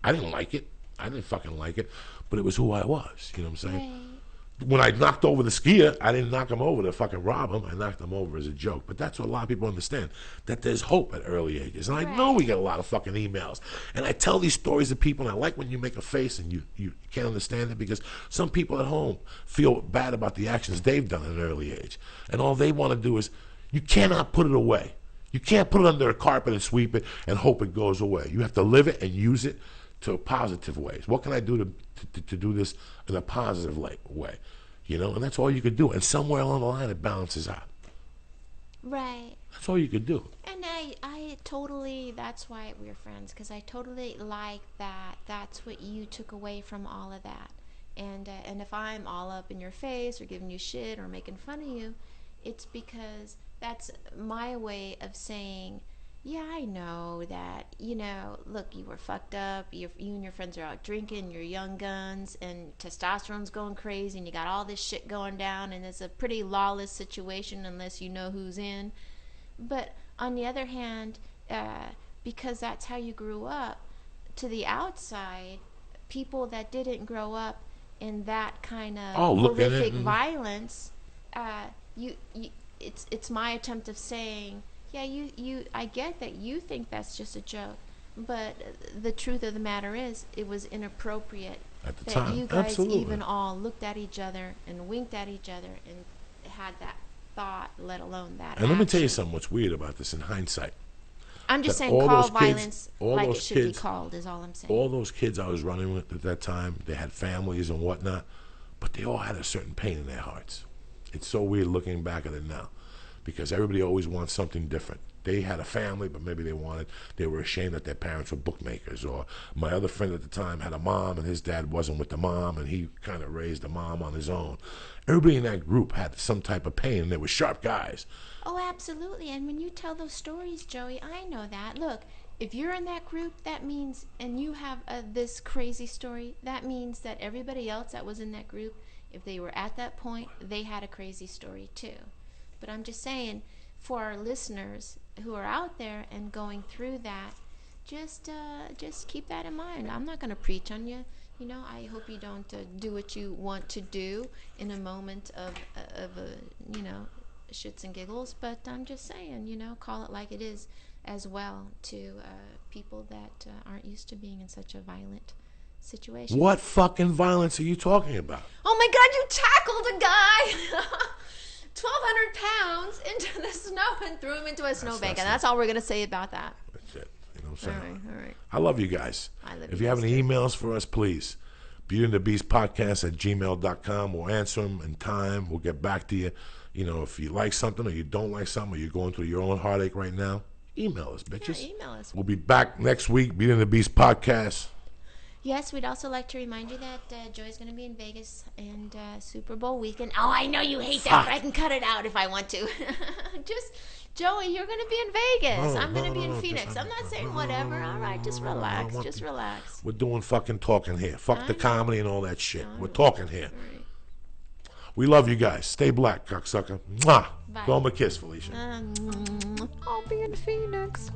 I didn't like it. I didn't fucking like it, but it was who I was, you know what I'm saying? Right. When I knocked over the skier, I didn't knock him over to fucking rob him. I knocked him over as a joke. But that's what a lot of people understand, that there's hope at early ages. And I know we get a lot of fucking emails. And I tell these stories to people, and I like when you make a face and you can't understand it, because some people at home feel bad about the actions they've done at an early age. And all they want to do is, you cannot put it away. You can't put it under a carpet and sweep it and hope it goes away. You have to live it and use it to positive ways. What can I do to do this in a positive way? And that's all you could do. And somewhere along the line, it balances out. Right. That's all you could do. And I totally, that's why we're friends, because I totally like that. That's what you took away from all of that. And if I'm all up in your face or giving you shit or making fun of you, it's because that's my way of saying, yeah, I know that, look, you were fucked up, you and your friends are out drinking, you're young guns, and testosterone's going crazy, and you got all this shit going down, and it's a pretty lawless situation unless you know who's in. But on the other hand, because that's how you grew up, to the outside, people that didn't grow up in that kind of horrific violence, it's my attempt of saying, yeah, I get that you think that's just a joke, but the truth of the matter is, it was inappropriate At the that time, you guys absolutely. even all looked at each other and winked at each other and had that thought, let alone that And let me tell you action. something. What's weird about this in hindsight? I'm just That saying, all call those kids, violence all like those it should kids, be called, is all I'm saying. all those kids I was running with at that time, they had families and whatnot, but they all had a certain pain in their hearts. It's so weird looking back at it now, because everybody always wants something different. They had a family, but maybe they were ashamed that their parents were bookmakers. Or my other friend at the time had a mom, and his dad wasn't with the mom, and he kind of raised the mom on his own. Everybody in that group had some type of pain, and they were sharp guys. Oh, absolutely. And when you tell those stories, Joey, I know that. Look, if you're in that group, that means, and you have this crazy story, that means that everybody else that was in that group, if they were at that point, they had a crazy story too. But I'm just saying, for our listeners who are out there and going through that, just keep that in mind. I'm not going to preach on you. You know, I hope you don't do what you want to do in a moment of you know, shits and giggles. But I'm just saying, you know, call it like it is as well to people that aren't used to being in such a violent situation. What fucking violence are you talking about? Oh my God, you tackled a guy 1,200 pounds into the snow and threw him into a snowbank. And that's all we're going to say about that. That's it. You know what I'm saying? All right. I love you guys. I love If you you have guys any too. emails for us, please. Beauty and the Beast podcast at gmail.com. We'll answer them in time. We'll get back to you. You know, if you like something or you don't like something or you're going through your own heartache right now, email us, bitches. Yeah, email us. We'll be back next week. Beauty and the Beast podcast. Yes, we'd also like to remind you that Joey's going to be in Vegas and Super Bowl weekend. Oh, I know you hate that, but I can cut it out if I want to. Just, Joey, you're going to be in Vegas. I'm going to be in Phoenix. I'm not saying whatever. All right, just relax. Just relax. We're doing fucking talking here. Fuck the comedy and all that shit. We're right. talking here. All right. We love you guys. Stay black, cocksucker. Mwah. Bye. Throw him a kiss, Felicia. I'll be in Phoenix.